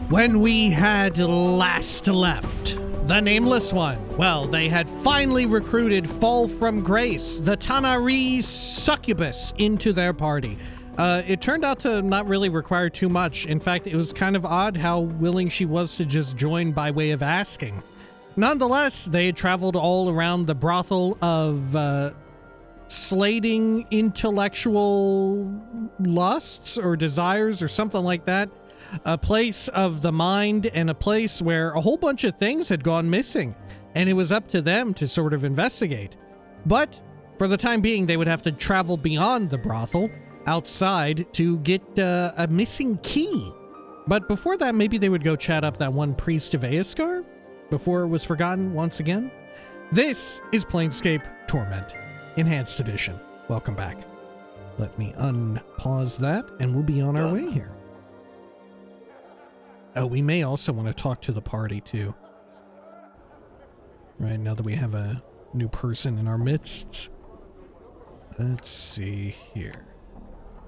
When we had last left the Nameless One, well, they had finally recruited Fall from Grace, the Tanaree succubus, into their party. It turned out to not really require too much. In fact, it was kind of odd how willing she was to just join by way of asking. Nonetheless, they had traveled all around the brothel of slating intellectual lusts or desires or something like that. A place of the mind and a place where a whole bunch of things had gone missing, and it was up to them to sort of investigate. But for the time being, they would have to travel beyond the brothel, outside, to get a missing key. But before that, maybe they would go chat up that one priest of Aoskar before it was forgotten once again. This is Planescape Torment, Enhanced Edition. Welcome back. Let me unpause that, and we'll be on our way here. Oh, we may also want to talk to the party, too. Right, now that we have a new person in our midst. Let's see here.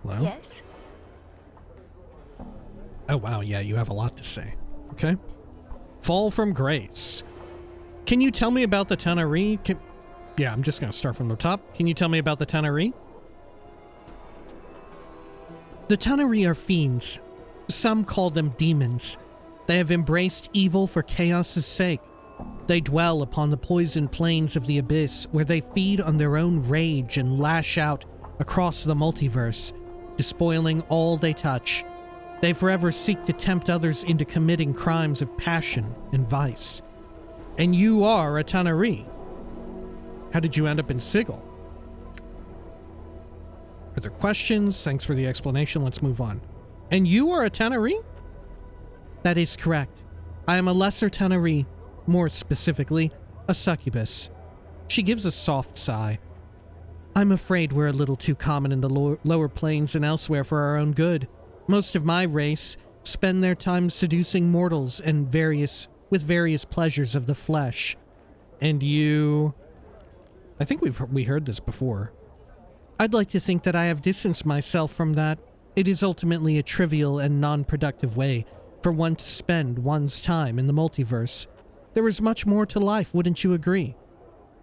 Hello? Yes? Oh, wow, yeah, you have a lot to say. Okay. Fall from Grace. Can you tell me about the Tanaree? Yeah, I'm just going to start from the top. Can you tell me about the Tanaree? The Tanaree are fiends. Some call them demons. They have embraced evil for chaos's sake. They dwell upon the poisoned plains of the abyss, where they feed on their own rage and lash out across the multiverse, despoiling all they touch. They forever seek to tempt others into committing crimes of passion and vice. And you are a Tanaree. How did you end up in Sigil? Are there questions? Thanks for the explanation. Let's move on. And you are a Tanaree? That is correct. I am a lesser Tanaree, more specifically, a succubus. She gives a soft sigh. I'm afraid we're a little too common in the lower planes and elsewhere for our own good. Most of my race spend their time seducing mortals and with various pleasures of the flesh. And you... I think we heard this before. I'd like to think that I have distanced myself from that. It is ultimately a trivial and non-productive way for one to spend one's time in the multiverse. There is much more to life, wouldn't you agree?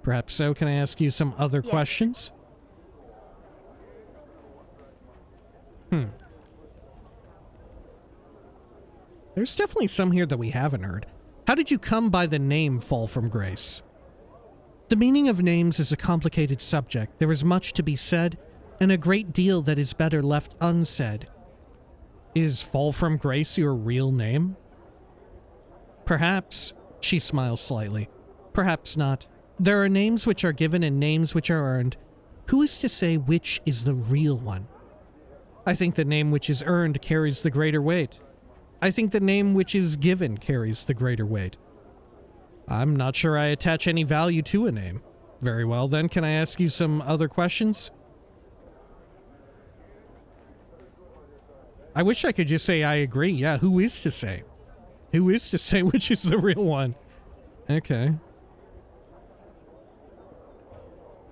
Perhaps so. Can I ask you some other questions? There's definitely some here that we haven't heard. How did you come by the name Fall from Grace? The meaning of names is a complicated subject. There is much to be said, and a great deal that is better left unsaid. Is Fall from Grace your real name? Perhaps. She smiles slightly. Perhaps not. There are names which are given and names which are earned. Who is to say which is the real one? I think the name which is earned carries the greater weight. I think the name which is given carries the greater weight. I'm not sure I attach any value to a name. Very well, then. Can I ask you some other questions? I wish I could just say I agree. Yeah, who is to say? Who is to say which is the real one? Okay.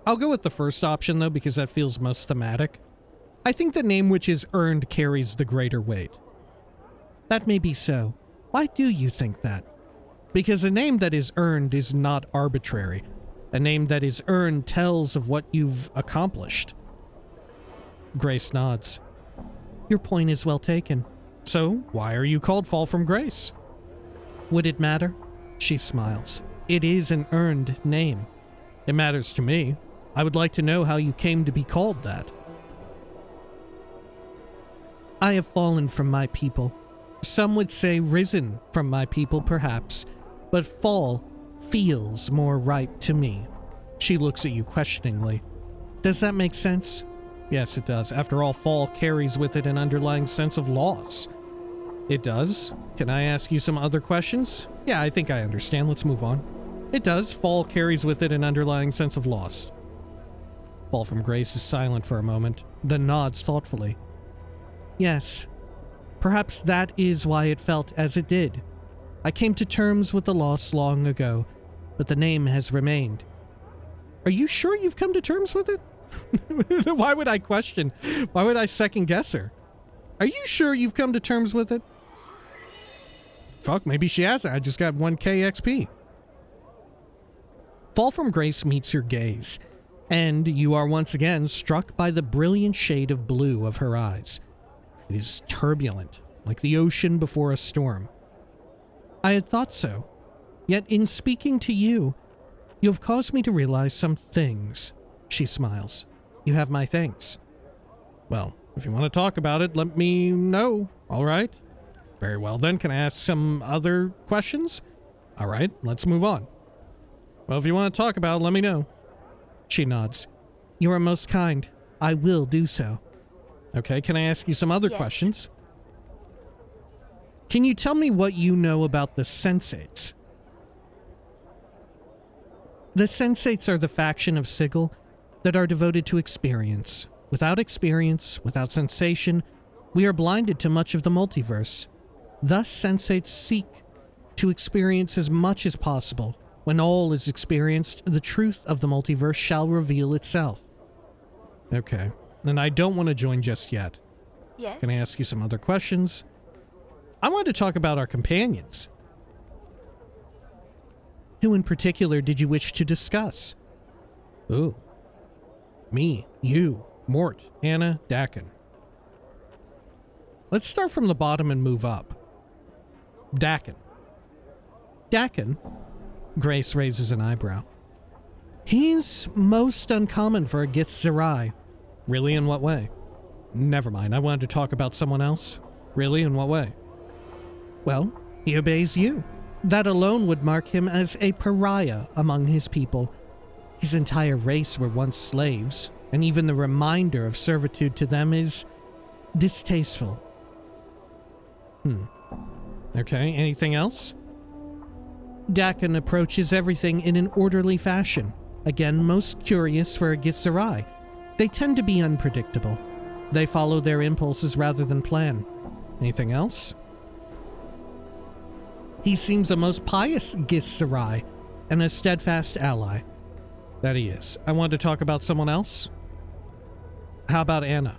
I'll go with the first option, though, because that feels most thematic. I think the name which is earned carries the greater weight. That may be so. Why do you think that? Because a name that is earned is not arbitrary. A name that is earned tells of what you've accomplished. Grace nods. Your point is well taken. So, why are you called Fall from Grace? Would it matter? She smiles. It is an earned name. It matters to me. I would like to know how you came to be called that. I have fallen from my people. Some would say risen from my people, perhaps, but fall feels more right to me. She looks at you questioningly. Does that make sense? Yes, it does. After all, fall carries with it an underlying sense of loss. It does. Can I ask you some other questions? Yeah, I think I understand. Let's move on. It does. Fall carries with it an underlying sense of loss. Fall from Grace is silent for a moment, then nods thoughtfully. Yes. Perhaps that is why it felt as it did. I came to terms with the loss long ago, but the name has remained. Are you sure you've come to terms with it? Why would I question? Why would I second guess her? Are you sure you've come to terms with it? Fuck, maybe she hasn't. I just got 1k XP. Fall from Grace meets your gaze, and you are once again struck by the brilliant shade of blue of her eyes. It is turbulent, like the ocean before a storm. I had thought so, yet in speaking to you, you have caused me to realize some things. She smiles. You have my thanks. Well, if you want to talk about it, let me know. All right. Very well then. Can I ask some other questions? All right, let's move on. Well, if you want to talk about it, let me know. She nods. You are most kind. I will do so. Okay, can I ask you some other questions? Can you tell me what you know about the Sensates? The Sensates are the faction of Sigil that are devoted to experience. Without experience, without sensation, we are blinded to much of the multiverse. Thus, Sensates seek to experience as much as possible. When all is experienced, the truth of the multiverse shall reveal itself. Okay, and I don't want to join just yet. Yes? Can I ask you some other questions? I wanted to talk about our companions. Who in particular did you wish to discuss? Ooh. Me, you, Morte, Anna, Dakin. Let's start from the bottom and move up. Dakin. Dakin? Grace raises an eyebrow. He's most uncommon for a Gith Zerai. Really, in what way? Never mind, I wanted to talk about someone else. Really, in what way? Well, he obeys you. That alone would mark him as a pariah among his people. His entire race were once slaves, and even the reminder of servitude to them is distasteful. Okay, anything else? Dakin approaches everything in an orderly fashion. Again, most curious for a Gith Zerai. They tend to be unpredictable. They follow their impulses rather than plan. Anything else? He seems a most pious Gith Zerai and a steadfast ally. That he is. I wanted to talk about someone else. How about Anna?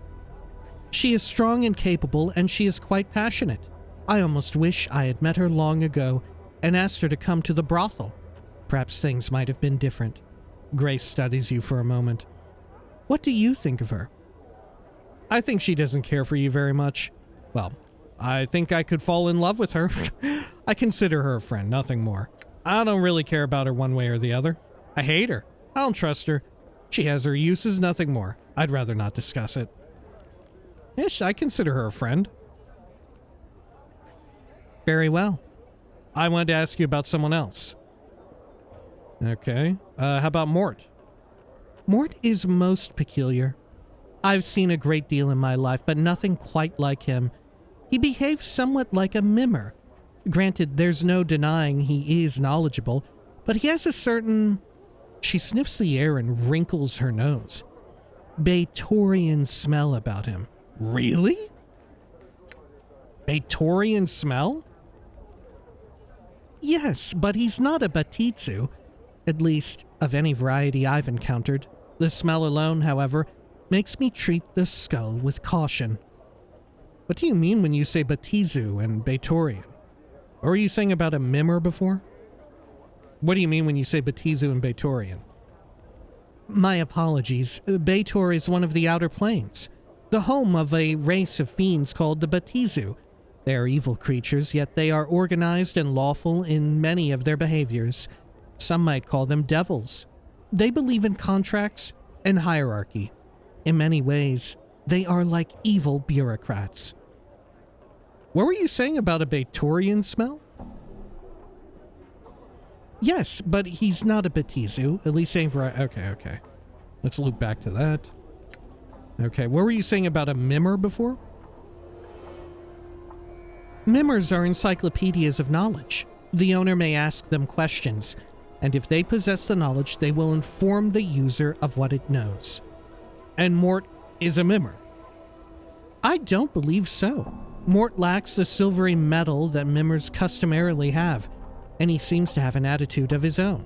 She is strong and capable, and she is quite passionate. I almost wish I had met her long ago and asked her to come to the brothel. Perhaps things might have been different. Grace studies you for a moment. What do you think of her? I think she doesn't care for you very much. Well, I think I could fall in love with her. I consider her a friend, nothing more. I don't really care about her one way or the other. I hate her. I don't trust her. She has her uses, nothing more. I'd rather not discuss it. Yes, I consider her a friend. Very well. I wanted to ask you about someone else. Okay. How about Morte? Morte is most peculiar. I've seen a great deal in my life, but nothing quite like him. He behaves somewhat like a mimmer. Granted, there's no denying he is knowledgeable, but he has a certain... She sniffs the air and wrinkles her nose. Batorian smell about him. Really? Batorian smell? Yes, but he's not a Batitsu. At least, of any variety I've encountered. The smell alone, however, makes me treat the skull with caution. What do you mean when you say Batizu and Batorian? Or were you saying about a mimmer before? What do you mean when you say Batizu and Batorian? My apologies. Bator is one of the Outer Planes, the home of a race of fiends called the Batizu. They are evil creatures, yet they are organized and lawful in many of their behaviors. Some might call them devils. They believe in contracts and hierarchy. In many ways, they are like evil bureaucrats. What were you saying about a Batorian smell? Yes, but he's not a Batizu, at least saying for... Okay. Let's loop back to that. Okay, what were you saying about a mimmer before? Mimmers are encyclopedias of knowledge. The owner may ask them questions, and if they possess the knowledge, they will inform the user of what it knows. And Morte is a mimmer. I don't believe so. Morte lacks the silvery metal that mimmers customarily have, and he seems to have an attitude of his own.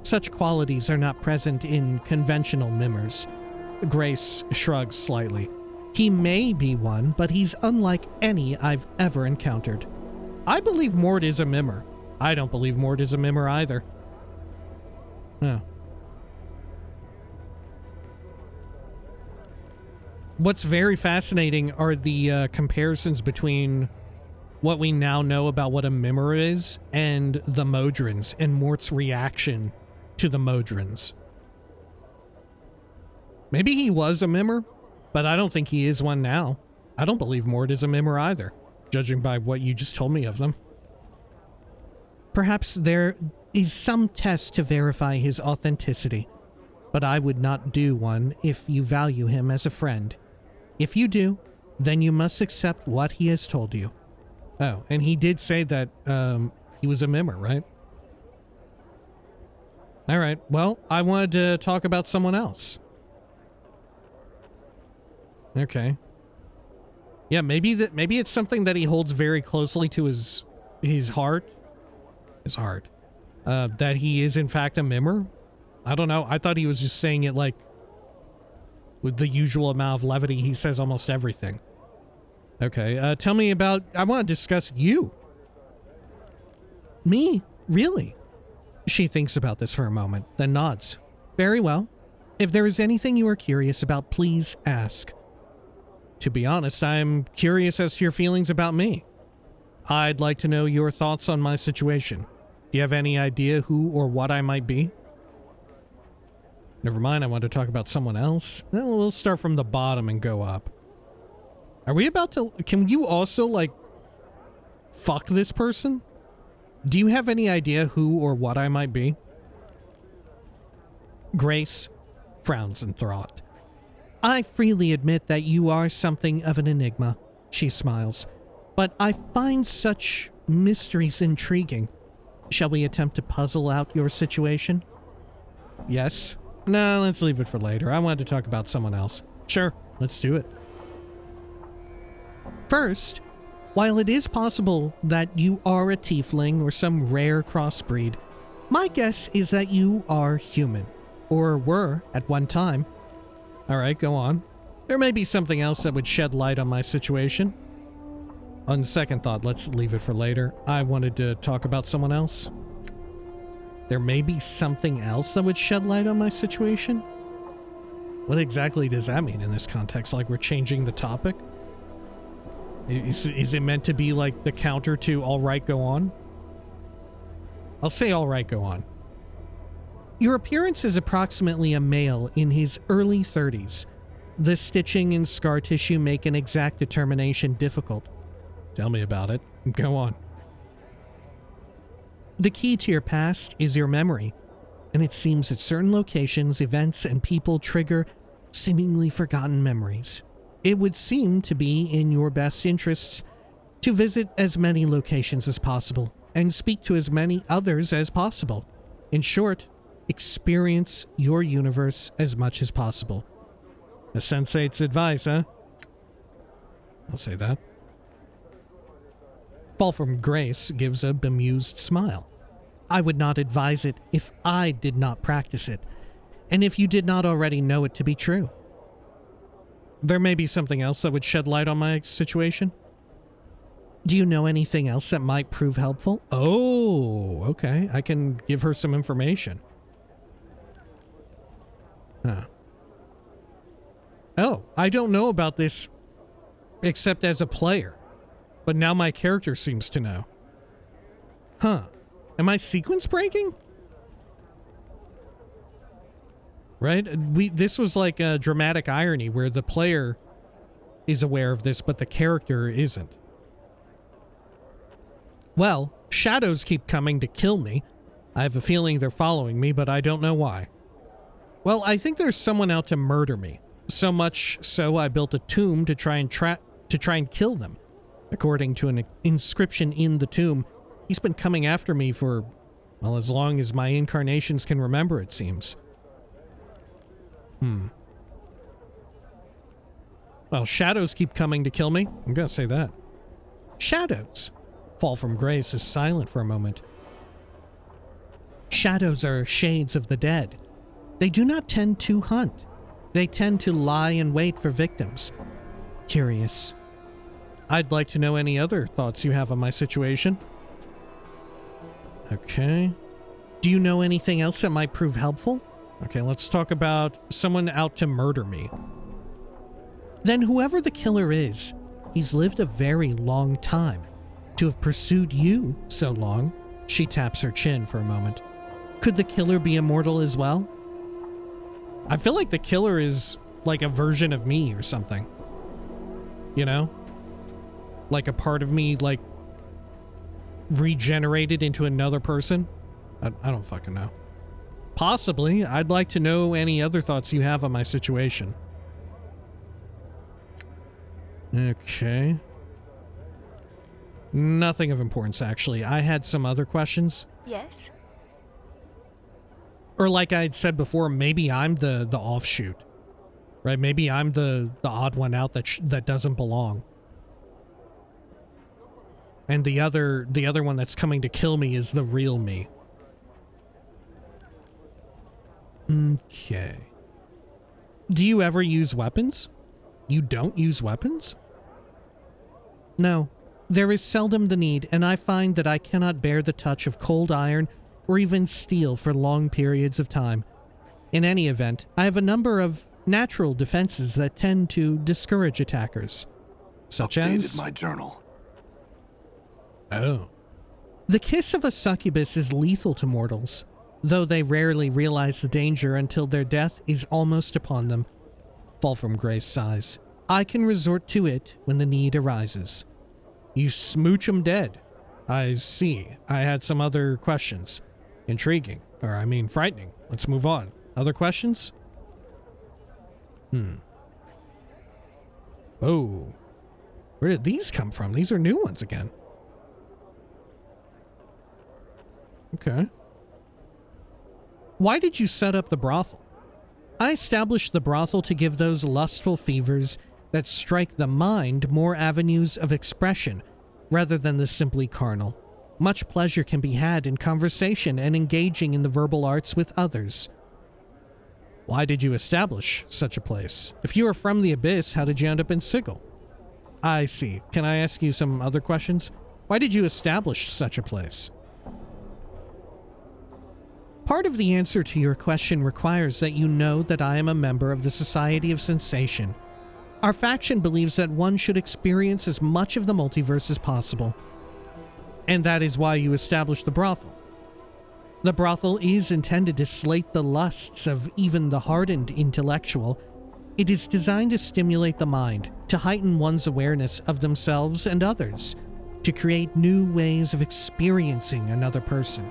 Such qualities are not present in conventional mimmers. Grace shrugs slightly. He may be one, but he's unlike any I've ever encountered. I believe Morte is a mimmer. I don't believe Morte is a mimmer either. No. What's very fascinating are the comparisons between what we now know about what a mimmer is and the Modrons and Morte's reaction to the Modrons. Maybe he was a mimmer, but I don't think he is one now. I don't believe Morte is a mimmer either, judging by what you just told me of them. Perhaps there is some test to verify his authenticity, but I would not do one if you value him as a friend. If you do, then you must accept what he has told you. Oh, and he did say that he was a mimmer, right? All right, well, I wanted to talk about someone else. Okay. Yeah, maybe it's something that he holds very closely to his heart. His heart. That he is in fact a mimmer. I don't know. I thought he was just saying it like with the usual amount of levity. He says almost everything. Okay, tell me about... I want to discuss you. Me? Really? She thinks about this for a moment, then nods. Very well. If there is anything you are curious about, please ask. To be honest, I'm curious as to your feelings about me. I'd like to know your thoughts on my situation. Do you have any idea who or what I might be? Never mind, I want to talk about someone else. Well, we'll start from the bottom and go up. Are we about to... Can you also, like, fuck this person? Do you have any idea who or what I might be? Grace frowns in thought. I freely admit that you are something of an enigma, she smiles. But I find such mysteries intriguing. Shall we attempt to puzzle out your situation? Yes. No, let's leave it for later. I wanted to talk about someone else. Sure, let's do it. First, while it is possible that you are a tiefling or some rare crossbreed, my guess is that you are human, or were at one time. Alright, go on. There may be something else that would shed light on my situation. On second thought, let's leave it for later. I wanted to talk about someone else. There may be something else that would shed light on my situation? What exactly does that mean in this context? Like we're changing the topic? Is it meant to be like the counter to alright, go on? I'll say alright, go on. Your appearance is approximately a male in his early 30s. The stitching and scar tissue make an exact determination difficult. Tell me about it. Go on. The key to your past is your memory, and it seems that certain locations, events, and people trigger seemingly forgotten memories. It would seem to be in your best interests to visit as many locations as possible and speak to as many others as possible. In short, experience your universe as much as possible. A sensate's advice, huh? I'll say that. Fall from Grace gives a bemused smile. I would not advise it if I did not practice it, and if you did not already know it to be true. There may be something else that would shed light on my situation. Do you know anything else that might prove helpful? Oh, okay. I can give her some information. Huh. Oh, I don't know about this except as a player, but now my character seems to know. Huh. Am I sequence breaking? Right? This was like a dramatic irony where the player is aware of this, but the character isn't. Well, shadows keep coming to kill me. I have a feeling they're following me, but I don't know why. Well, I think there's someone out to murder me. So much so I built a tomb to try and kill them. According to an inscription in the tomb, he's been coming after me for, well, as long as my incarnations can remember, it seems. Well, shadows keep coming to kill me. I'm gonna say that. Shadows. Fall from Grace is silent for a moment. Shadows are shades of the dead. They do not tend to hunt. They tend to lie in wait for victims. Curious. I'd like to know any other thoughts you have on my situation. Okay. Do you know anything else that might prove helpful? Okay, let's talk about someone out to murder me. Then whoever the killer is, he's lived a very long time. To have pursued you so long, she taps her chin for a moment. Could the killer be immortal as well? I feel like the killer is like a version of me or something. You know? Like a part of me, like, regenerated into another person? I don't fucking know. Possibly. I'd like to know any other thoughts you have on my situation. Okay. Nothing of importance, actually. I had some other questions. Yes? Or like I had said before, maybe I'm the offshoot. Right? Maybe I'm the odd one out that doesn't belong. And the other one that's coming to kill me is the real me. Okay. Do you ever use weapons? You don't use weapons? No. There is seldom the need, and I find that I cannot bear the touch of cold iron or even steel for long periods of time. In any event, I have a number of natural defenses that tend to discourage attackers. Such as... Updated my journal. Oh. The kiss of a succubus is lethal to mortals, though they rarely realize the danger until their death is almost upon them. Fall from grace sighs. I can resort to it when the need arises. You smooch 'em dead. I see. I had some other questions. Intriguing. Or, I mean, frightening. Let's move on. Other questions? Oh. Where did these come from? These are new ones again. Okay. Why did you set up the brothel? I established the brothel to give those lustful fevers that strike the mind more avenues of expression rather than the simply carnal. Much pleasure can be had in conversation and engaging in the verbal arts with others. Why did you establish such a place? If you are from the Abyss, how did you end up in Sigil? I see. Can I ask you some other questions? Why did you establish such a place? Part of the answer to your question requires that you know that I am a member of the Society of Sensation. Our faction believes that one should experience as much of the multiverse as possible. And that is why you established the brothel. The brothel is intended to slate the lusts of even the hardened intellectual. It is designed to stimulate the mind, to heighten one's awareness of themselves and others, to create new ways of experiencing another person.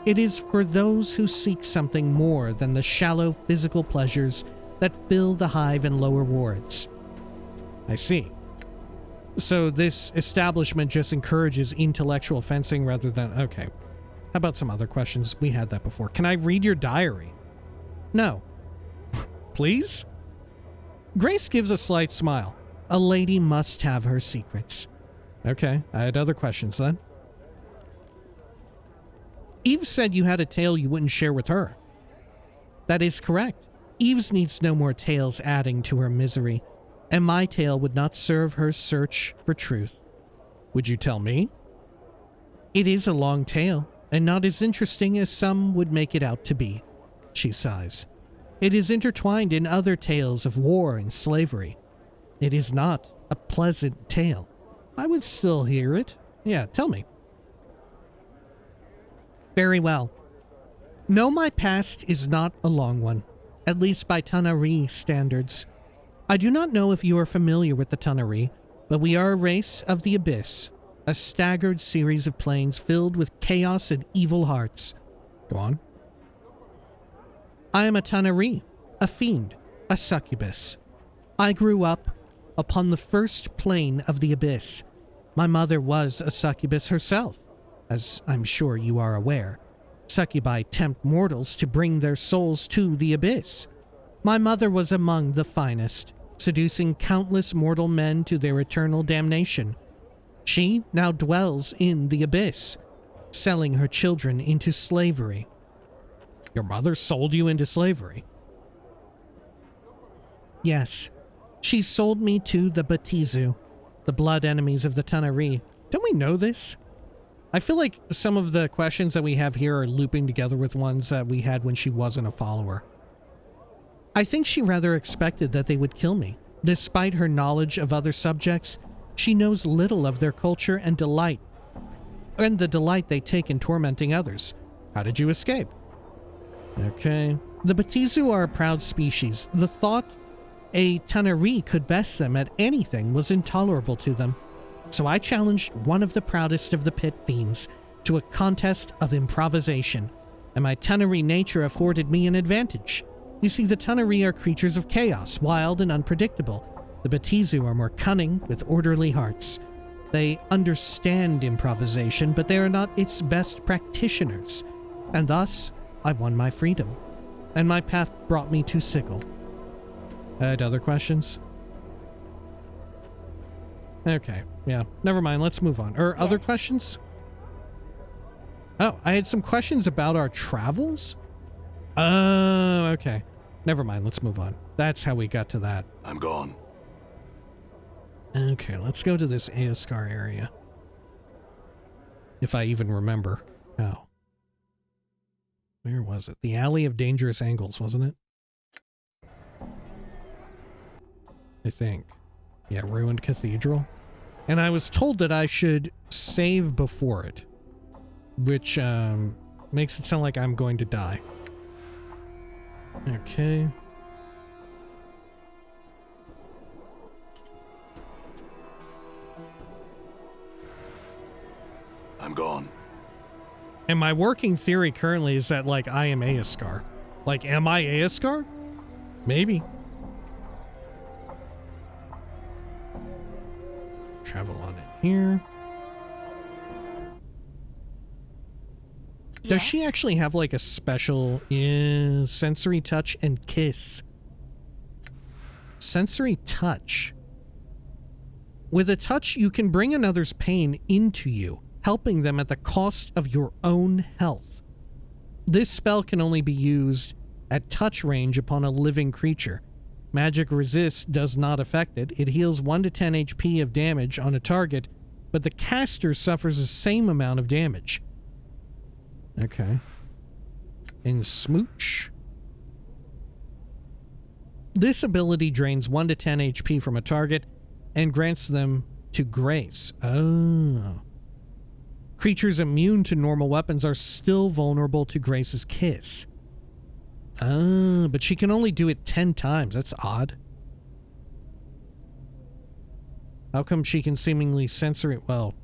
It is for those who seek something more than the shallow physical pleasures that fill the hive and lower wards. I see. So this establishment just encourages intellectual fencing rather than... Okay. How about some other questions? We had that before. Can I read your diary? No. Please? Grace gives a slight smile. A lady must have her secrets. Okay, I had other questions then. Eve said you had a tale you wouldn't share with her. That is correct. Eve's needs no more tales adding to her misery, and my tale would not serve her search for truth. Would you tell me? It is a long tale, and not as interesting as some would make it out to be, she sighs. It is intertwined in other tales of war and slavery. It is not a pleasant tale. I would still hear it. Yeah, tell me. Very well. No, my past is not a long one, at least by Tanar'ri standards. I do not know if you are familiar with the Tanar'ri, but we are a race of the Abyss, a staggered series of planes filled with chaos and evil hearts. Go on. I am a Tanar'ri, a fiend, a succubus. I grew up upon the first plane of the Abyss. My mother was a succubus herself, as I'm sure you are aware. Succubi tempt mortals to bring their souls to the Abyss. My mother was among the finest, seducing countless mortal men to their eternal damnation. She now dwells in the Abyss, selling her children into slavery. Your mother sold you into slavery? Yes. She sold me to the Batizu. The blood enemies of the Tanar'ri. Don't we know this? I feel like some of the questions that we have here are looping together with ones that we had when she wasn't a follower. I think she rather expected that they would kill me. Despite her knowledge of other subjects, she knows little of their culture and the delight they take in tormenting others. How did you escape? Okay. The Batizu are a proud species. The thought a Tanar'ri could best them at anything was intolerable to them. So I challenged one of the proudest of the pit fiends to a contest of improvisation, and my Tanar'ri nature afforded me an advantage. You see, the Tanar'ri are creatures of chaos, wild and unpredictable. The Batizu are more cunning, with orderly hearts. They understand improvisation, but they are not its best practitioners. And thus, I won my freedom. And my path brought me to Sigil. Other questions? Okay, yeah. Never mind, let's move on. Other questions? Oh, I had some questions about our travels? Oh, okay. Never mind, let's move on. That's how we got to that. I'm gone. Okay, let's go to this Aoskar area. If I even remember how. Where was it? The Alley of Dangerous Angles, wasn't it? I think. Yeah, Ruined Cathedral. And I was told that I should save before it, which makes it sound like I'm going to die. Okay. I'm gone. And my working theory currently is that, like, I am Aoskar. Like, am I Aoskar? Maybe. Travel on it here. Does she actually have, like, a special sensory touch and kiss? Sensory touch. With a touch, you can bring another's pain into you, helping them at the cost of your own health. This spell can only be used at touch range upon a living creature. Magic Resist does not affect it. It heals 1 to 10 HP of damage on a target, but the caster suffers the same amount of damage. Okay. And Smooch. This ability drains 1 to 10 HP from a target and grants them to Grace. Oh. Creatures immune to normal weapons are still vulnerable to Grace's kiss. Oh, but she can only do it 10 times. That's odd. How come she can seemingly sensory... Well,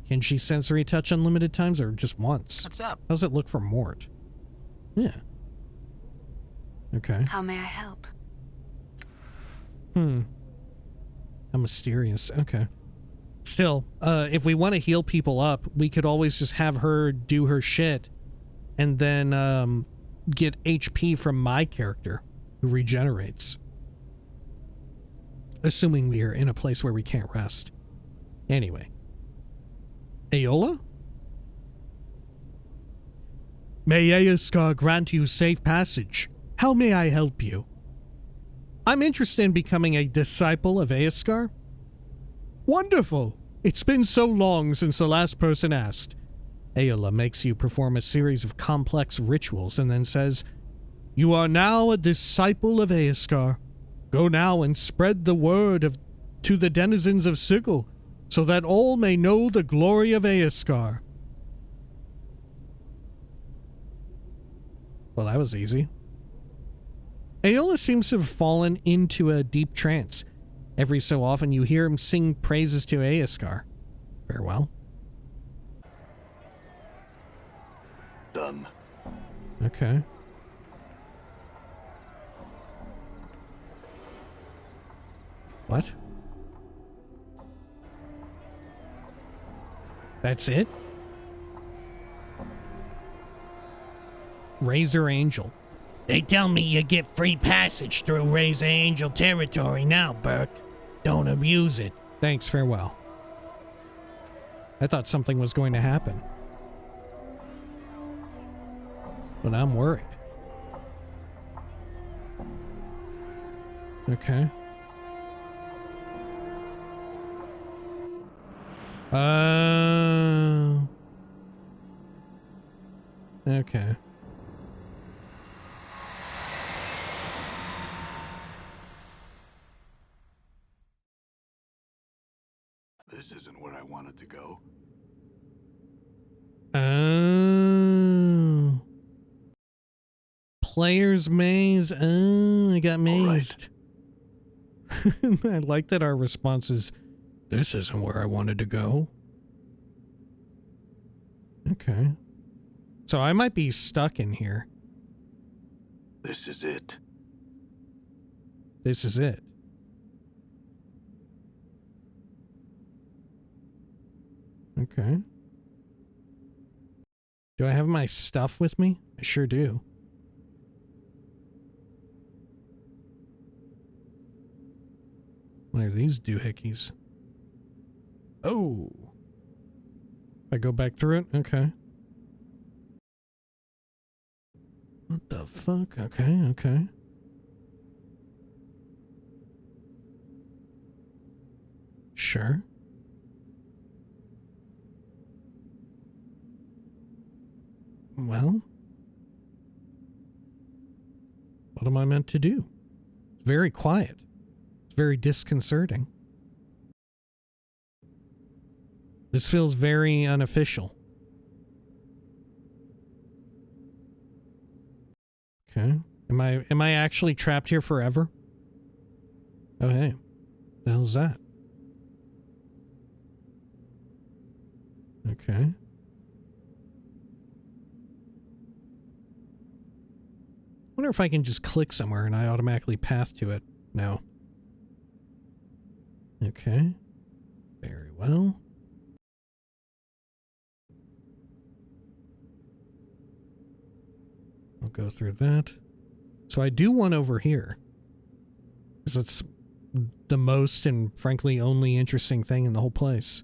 can she sensory touch unlimited times or just once? What's up? How does it look for Morte? Yeah. Okay. How may I help? How mysterious. Okay. Still, if we want to heal people up, we could always just have her do her shit and then get HP from my character who regenerates. Assuming we are in a place where we can't rest. Anyway. Aola? May Aoskar grant you safe passage. How may I help you? I'm interested in becoming a disciple of Aoskar. Wonderful! It's been so long since the last person asked. Aola makes you perform a series of complex rituals and then says, "You are now a disciple of Aoskar. Go now and spread the word to the denizens of Sigil, so that all may know the glory of Aoskar." Well, that was easy. Aola seems to have fallen into a deep trance. Every so often you hear him sing praises to Aoskar. Farewell. Done. Okay. What? That's it? Razor Angel. They tell me you get free passage through Razor Angel territory now, Burke. Don't abuse it. Thanks, farewell. I thought something was going to happen. But I'm worried. Okay. Okay. This isn't where I wanted to go. Oh. Player's maze. Oh, I got mazed. Right. I like that our response is, this isn't where I wanted to go. Okay. So I might be stuck in here. This is it. This is it. Okay. Do I have my stuff with me? I sure do. What are these doohickeys? Oh. I go back through it? Okay. What the fuck? Okay, okay. Sure. Well, what am I meant to do? It's very quiet. It's very disconcerting. This feels very unofficial. Okay. Am I actually trapped here forever? Oh hey. The hell's that? Okay. I wonder if I can just click somewhere and I automatically path to it. No. Okay. Very well. I'll go through that. So I do one over here. Because it's the most and frankly only interesting thing in the whole place.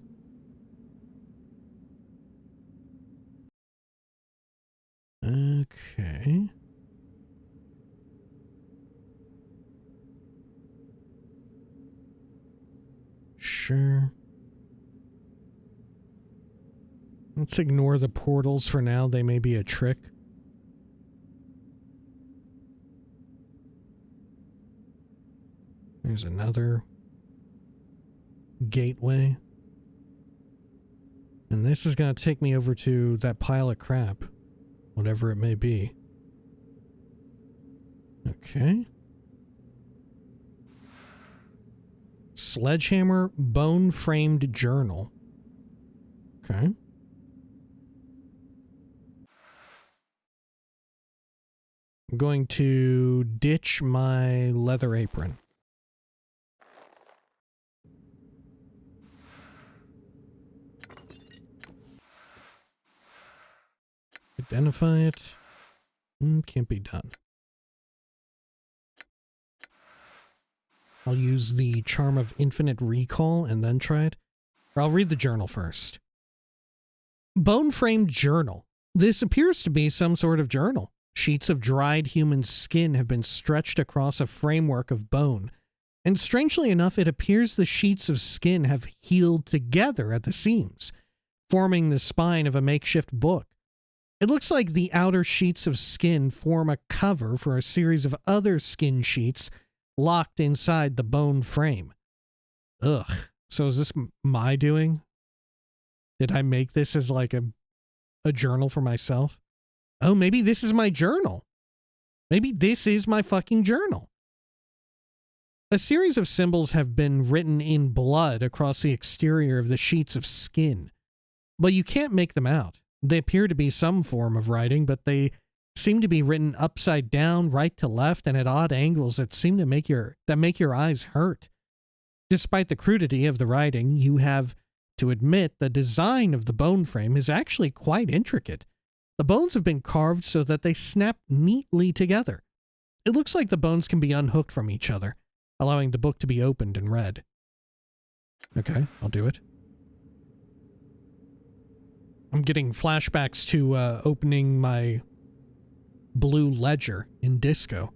Okay. Sure. Let's ignore the portals for now. They may be a trick. There's another gateway. And this is going to take me over to that pile of crap. Whatever it may be. Okay. Sledgehammer bone-framed journal. Okay. I'm going to ditch my leather apron. Identify it. Can't be done. I'll use the charm of infinite recall and then try it. Or I'll read the journal first. Bone-framed journal. This appears to be some sort of journal. Sheets of dried human skin have been stretched across a framework of bone. And strangely enough, it appears the sheets of skin have healed together at the seams, forming the spine of a makeshift book. It looks like the outer sheets of skin form a cover for a series of other skin sheets locked inside the bone frame. Ugh. So is this my doing? Did I make this as like a journal for myself? Oh, maybe this is my journal. Maybe this is my fucking journal. A series of symbols have been written in blood across the exterior of the sheets of skin, but you can't make them out. They appear to be some form of writing, but they seem to be written upside down, right to left, and at odd angles that seem to make your eyes hurt. Despite the crudity of the writing, you have to admit the design of the bone frame is actually quite intricate. The bones have been carved so that they snap neatly together. It looks like the bones can be unhooked from each other, allowing the book to be opened and read. Okay, I'll do it. I'm getting flashbacks to opening my blue ledger in Disco.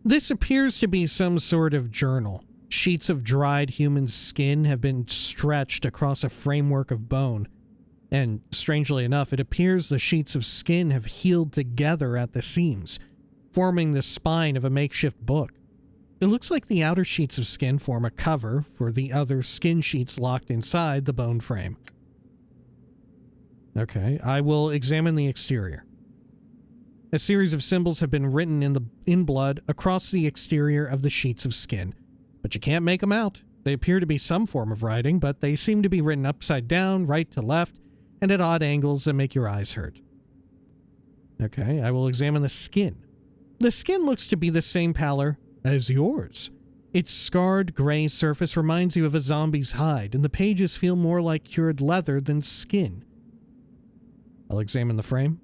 This appears to be some sort of journal. Sheets of dried human skin have been stretched across a framework of bone. And strangely enough, it appears the sheets of skin have healed together at the seams, forming the spine of a makeshift book. It looks like the outer sheets of skin form a cover for the other skin sheets locked inside the bone frame. Okay, I will examine the exterior. A series of symbols have been written in blood across the exterior of the sheets of skin, but you can't make them out. They appear to be some form of writing, but they seem to be written upside down, right to left, and at odd angles that make your eyes hurt. Okay, I will examine the skin. The skin looks to be the same pallor as yours. Its scarred gray surface reminds you of a zombie's hide, and the pages feel more like cured leather than skin. I'll examine the frame.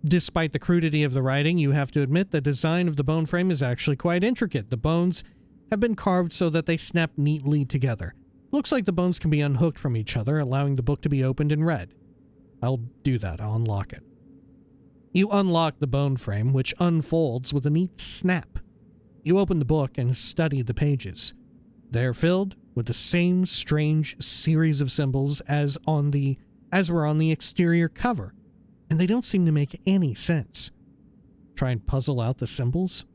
Despite the crudity of the writing, you have to admit the design of the bone frame is actually quite intricate. The bones have been carved so that they snap neatly together. Looks like the bones can be unhooked from each other, allowing the book to be opened and read. I'll do that. I'll unlock it. You unlock the bone frame, which unfolds with a neat snap. You open the book and study the pages. They're filled with the same strange series of symbols as were on the exterior cover, and they don't seem to make any sense. Try and puzzle out the symbols.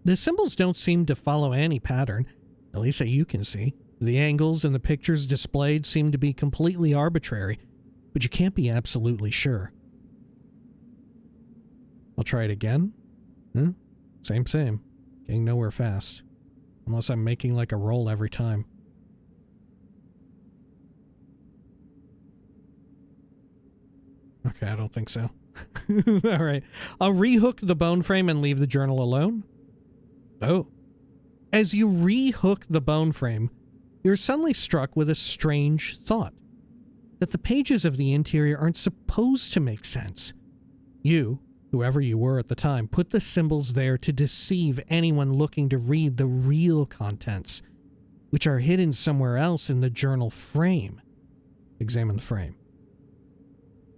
The symbols don't seem to follow any pattern, at least that you can see. The angles and the pictures displayed seem to be completely arbitrary, but you can't be absolutely sure. I'll try it again. Same. Getting nowhere fast. Unless I'm making like a roll every time. Okay, I don't think so. Alright. I'll rehook the bone frame and leave the journal alone. Oh. As you rehook the bone frame, you're suddenly struck with a strange thought. That the pages of the interior aren't supposed to make sense. You, whoever you were at the time, put the symbols there to deceive anyone looking to read the real contents, which are hidden somewhere else in the journal frame. Examine the frame.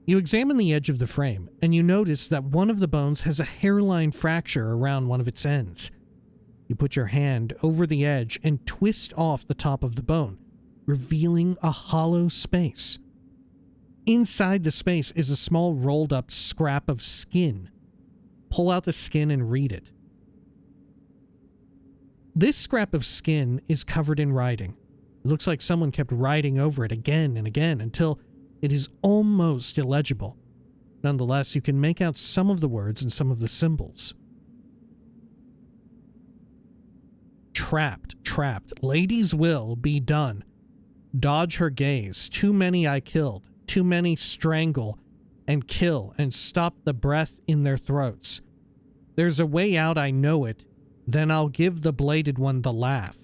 You examine the edge of the frame, and you notice that one of the bones has a hairline fracture around one of its ends. You put your hand over the edge and twist off the top of the bone, revealing a hollow space. Inside the space is a small rolled-up scrap of skin. Pull out the skin and read it. This scrap of skin is covered in writing. It looks like someone kept writing over it again and again until it is almost illegible. Nonetheless, you can make out some of the words and some of the symbols. Trapped. Lady's will be done. Dodge her gaze. Too many I killed. Too many strangle and kill and stop the breath in their throats. There's a way out, I know it. Then I'll give the bladed one the laugh.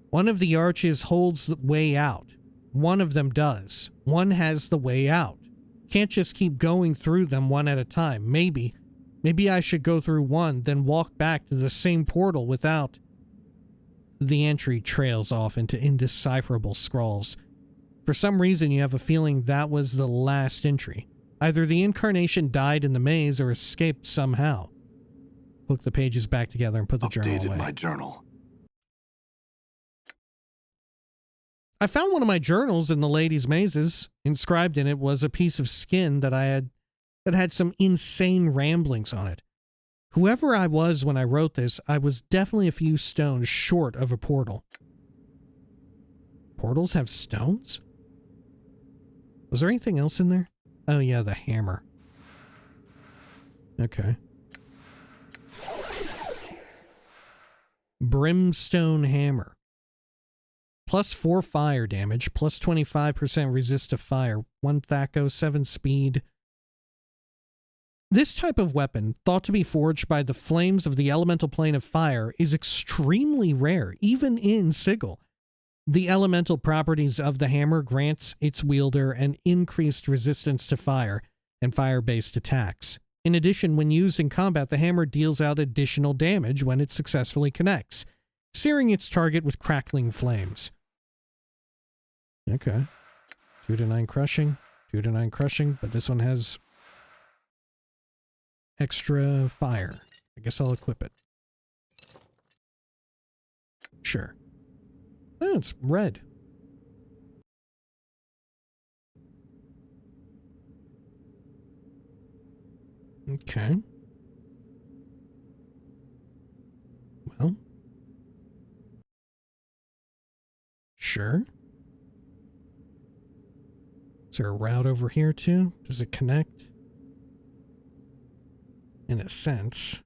One of the arches holds the way out. One of them does. One has the way out. Can't just keep going through them one at a time. Maybe I should go through one, then walk back to the same portal without. The entry trails off into indecipherable scrawls. For some reason, you have a feeling that was the last entry. Either the incarnation died in the maze or escaped somehow. Hook the pages back together and put the journal away. Updated my journal. I found one of my journals in the lady's mazes. Inscribed in it was a piece of skin that had some insane ramblings on it. Whoever I was when I wrote this, I was definitely a few stones short of a portal. Portals have stones? Was there anything else in there? Oh yeah, the hammer. Okay. Brimstone hammer. +4 fire damage, +25% resist to fire, 1 THAC0, 7 speed. This type of weapon, thought to be forged by the flames of the elemental plane of fire, is extremely rare, even in Sigil. The elemental properties of the hammer grants its wielder an increased resistance to fire and fire-based attacks. In addition, when used in combat, the hammer deals out additional damage when it successfully connects, searing its target with crackling flames. Okay. 2 to 9 crushing, 2 to 9 crushing, but this one has extra fire. I guess I'll equip it. Sure. Oh, it's red. Okay. Well. Sure. Is there a route over here too? Does it connect? In a sense.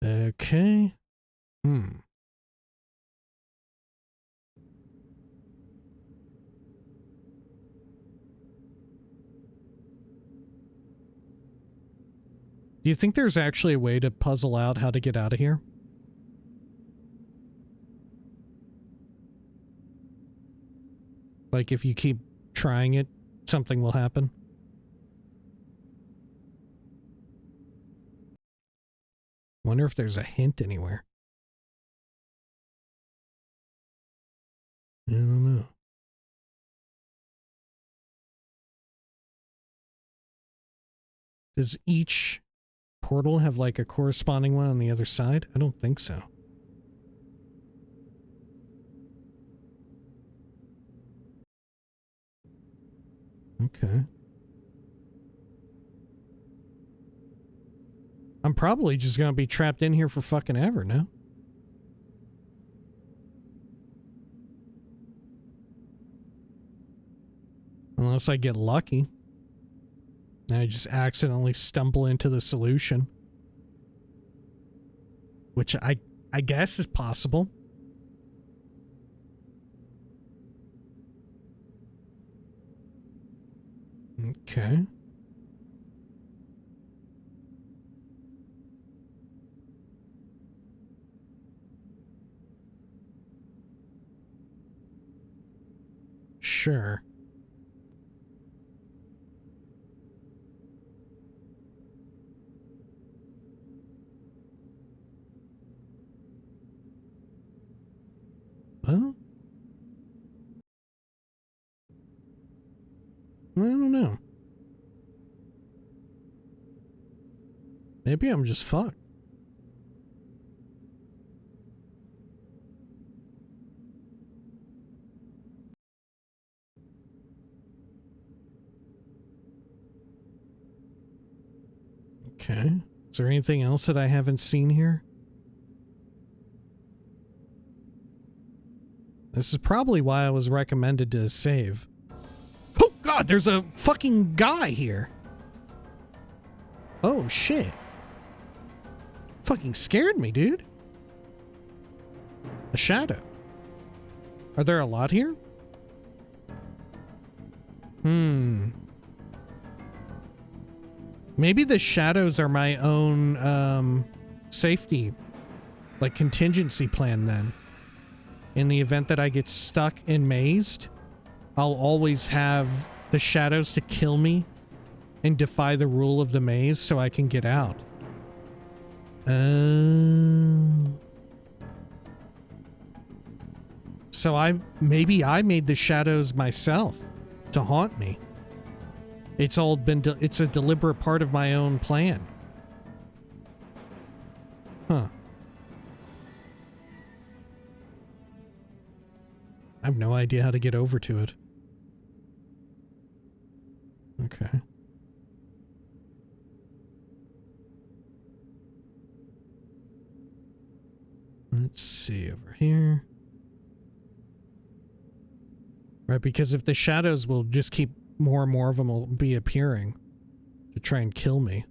Okay. Do you think there's actually a way to puzzle out how to get out of here? Like, if you keep trying it, something will happen? Wonder if there's a hint anywhere. I don't know. Does each portal have like a corresponding one on the other side? I don't think so. Okay. I'm probably just gonna be trapped in here for fucking ever, no? Unless I get lucky. And I just accidentally stumble into the solution. Which I guess is possible. Okay. Sure. Well, I don't know. Maybe I'm just fucked. Okay. Is there anything else that I haven't seen here? This is probably why I was recommended to save. Oh god, there's a fucking guy here. Oh shit. Fucking scared me, dude. A shadow. Are there a lot here? Maybe the shadows are my own, safety, like, contingency plan then. In the event that I get stuck and mazed, I'll always have the shadows to kill me and defy the rule of the maze so I can get out. So maybe I made the shadows myself to haunt me. It's all been, it's a deliberate part of my own plan. Huh. I have no idea how to get over to it. Okay. Let's see over here. Right, because if the shadows will just keep, more and more of them will be appearing to try and kill me.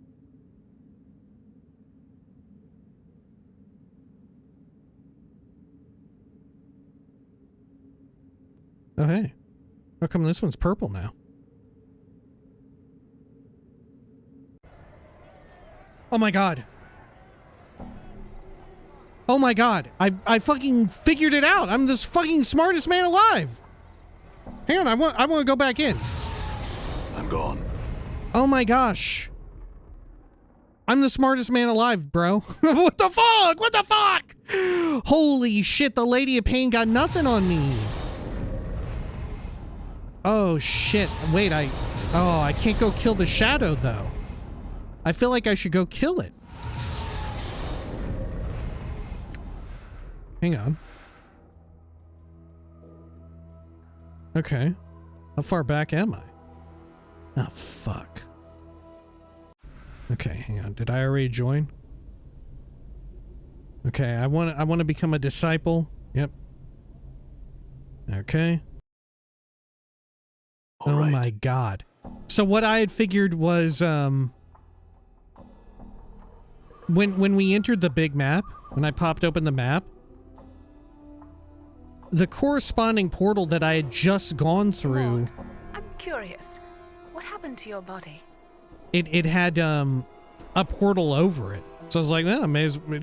Oh, hey. How come this one's purple now? Oh my god. Oh my god. I fucking figured it out. I'm the fucking smartest man alive. Hang on, I want to go back in. I'm gone. Oh my gosh. I'm the smartest man alive, bro. What the fuck? What the fuck? Holy shit, the Lady of Pain got nothing on me. Oh shit. Wait, I can't go kill the shadow though. I feel like I should go kill it. Hang on. Okay. How far back am I? Oh, fuck. Okay, hang on. Did I already join? Okay, I want to become a disciple. Yep. Okay. All oh right. my god. So what I had figured was when we entered the big map, when I popped open the map, the corresponding portal that I had just gone through, Morte, I'm curious. What happened to your body? it had a portal over it. So I was like, oh,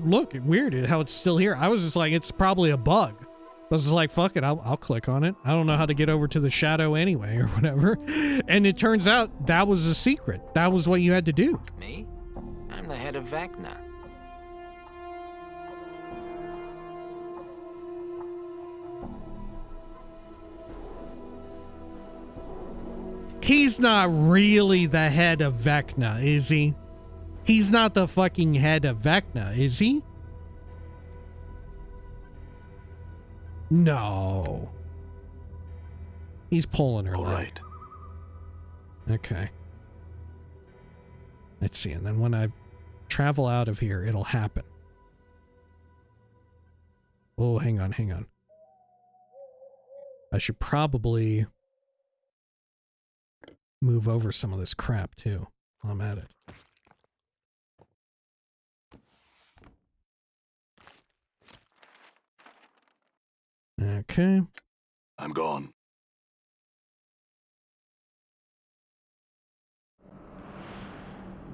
look, weird how it's still here. I was just like, it's probably a bug. I was just like, fuck it, I'll click on it. I don't know how to get over to the shadow anyway, or whatever. And it turns out that was a secret. That was what you had to do. Me? I'm the head of Vecna. He's not really the head of Vecna, is he? He's not the fucking head of Vecna, is he? No. He's pulling her All leg. right. Okay. Let's see, and then when I travel out of here, it'll happen. Oh, hang on, hang on. I should probably move over some of this crap, too, while I'm at it. Okay. I'm gone.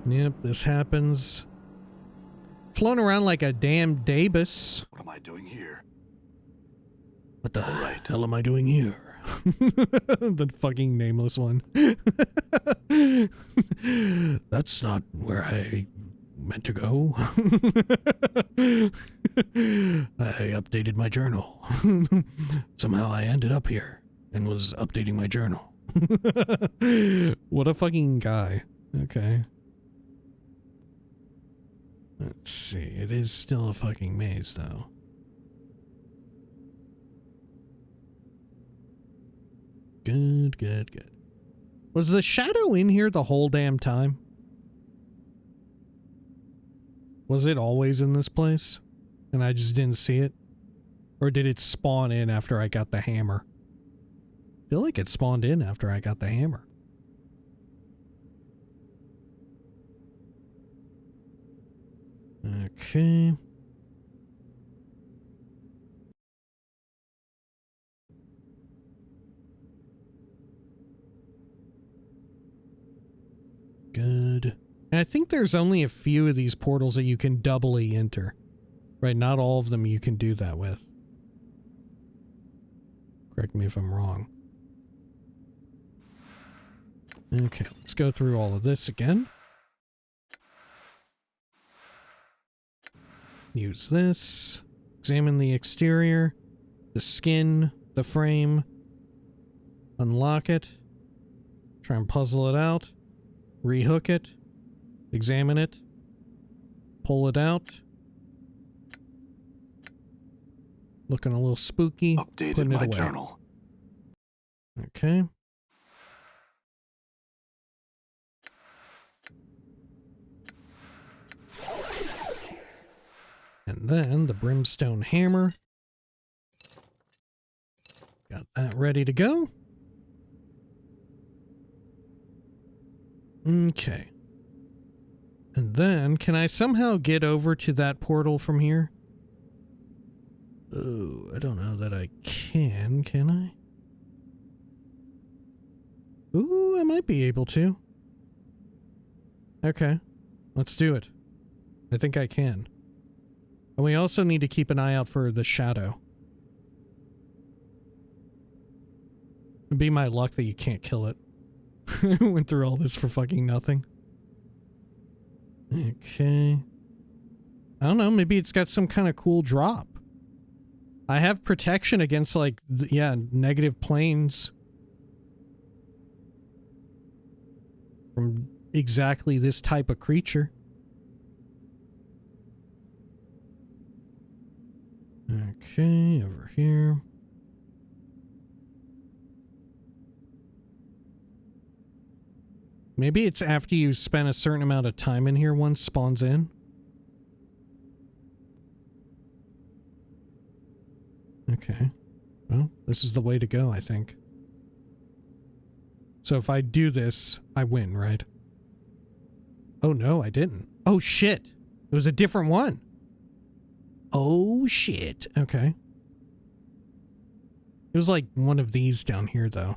Yep, this happens. Flown around like a damn Dabus. What am I doing here? What the right. hell am I doing here? The fucking Nameless One. That's not where I meant to go. I updated my journal. Somehow I ended up here and was updating my journal. What a fucking guy. Okay. Let's see. It is still a fucking maze, though. Good, good, good. Was the shadow in here the whole damn time? Was it always in this place? And I just didn't see it? Or did it spawn in after I got the hammer? I feel like it spawned in after I got the hammer. Okay. Good. And I think there's only a few of these portals that you can doubly enter. Right, not all of them you can do that with. Correct me if I'm wrong. Okay, let's go through all of this again. Use this. Examine the exterior, the skin, the frame. Unlock it. Try and puzzle it out. Rehook it. Examine it. Pull it out. Looking a little spooky. Updated Putting it my away. journal. Okay. And then the brimstone hammer. Got that ready to go. Okay. And then, can I somehow get over to that portal from here? Oh, I don't know that I can I? Ooh, I might be able to. Okay, let's do it. I think I can. And we also need to keep an eye out for the shadow. It'd be my luck that you can't kill it. Went through all this for fucking nothing. Okay. I don't know, maybe it's got some kind of cool drop. I have protection against, like, yeah, negative planes. From exactly this type of creature. Okay, over here. Maybe it's after you spend a certain amount of time in here, one spawns in. Okay. Well, this is the way to go, I think. So if I do this, I win, right? Oh no, I didn't. Oh shit. It was a different one. Oh shit. Okay. It was like one of these down here, though.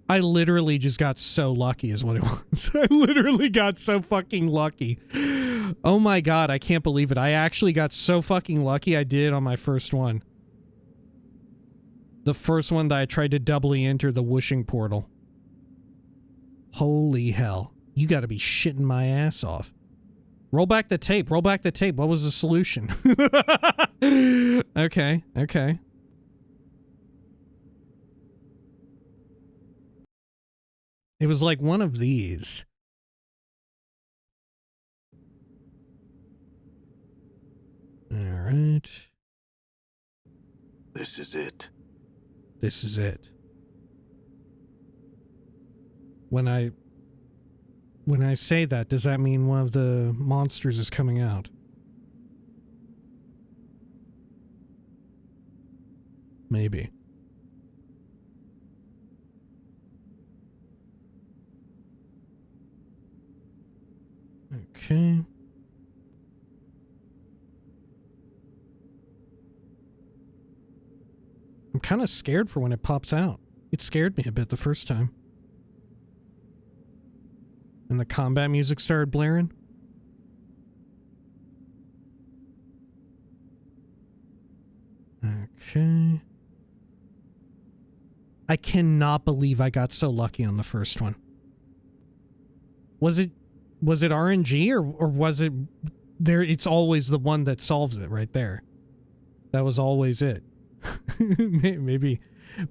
I literally just got so lucky is what it was. I literally got so fucking lucky. Oh my god, I can't believe it. I actually got so fucking lucky I did on my first one. The first one that I tried to doubly enter the whooshing portal. Holy hell. You gotta be shitting my ass off. Roll back the tape. Roll back the tape. What was the solution? Okay, okay. It was like one of these. All right. This is it. This is it. When I say that, does that mean one of the monsters is coming out? Maybe. Okay. I'm kind of scared for when it pops out. It scared me a bit the first time. And the combat music started blaring. Okay. I cannot believe I got so lucky on the first one. Was it RNG or was it there? It's always the one that solves it right there. That was always it. maybe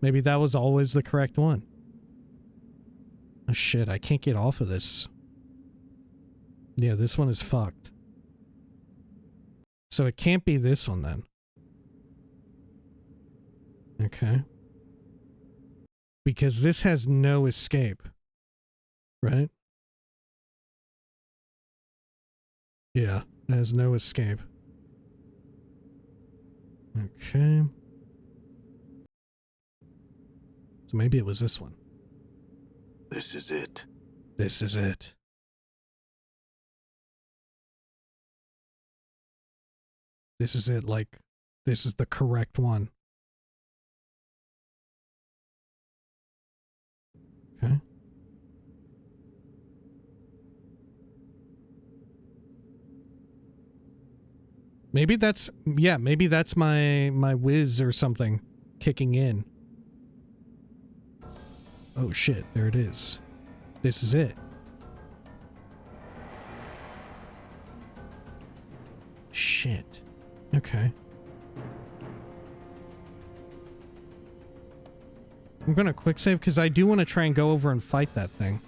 that was always the correct one. Oh shit, I can't get off of this. Yeah, this one is fucked. So it can't be this one then. Okay. Because this has no escape. Right? Yeah, it has no escape. Okay. So maybe it was this one. This is it. This is it. This is it, like, this is the correct one. Okay. Maybe that's, yeah, maybe that's my whiz or something kicking in. Oh shit, there it is. This is it. Shit. Okay. I'm gonna quick save because I do want to try and go over and fight that thing.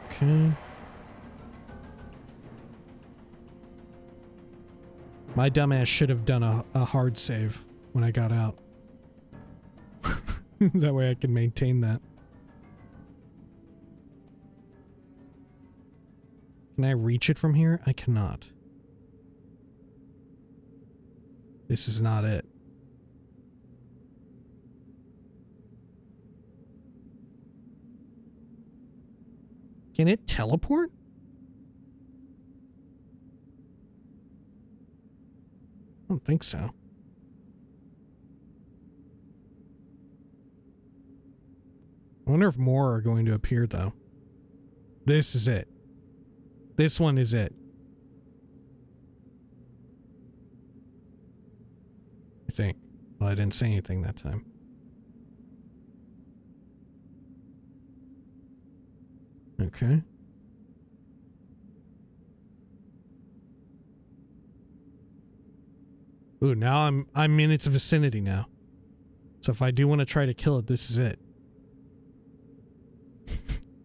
Okay. My dumbass should have done a hard save when I got out. That way I can maintain that. Can I reach it from here? I cannot. This is not it. Can it teleport? I don't think so. I wonder if more are going to appear, though. This is it. This one is it. I think. Well, I didn't say anything that time. Okay. Ooh, now I'm in its vicinity now. So if I do want to try to kill it, this is it.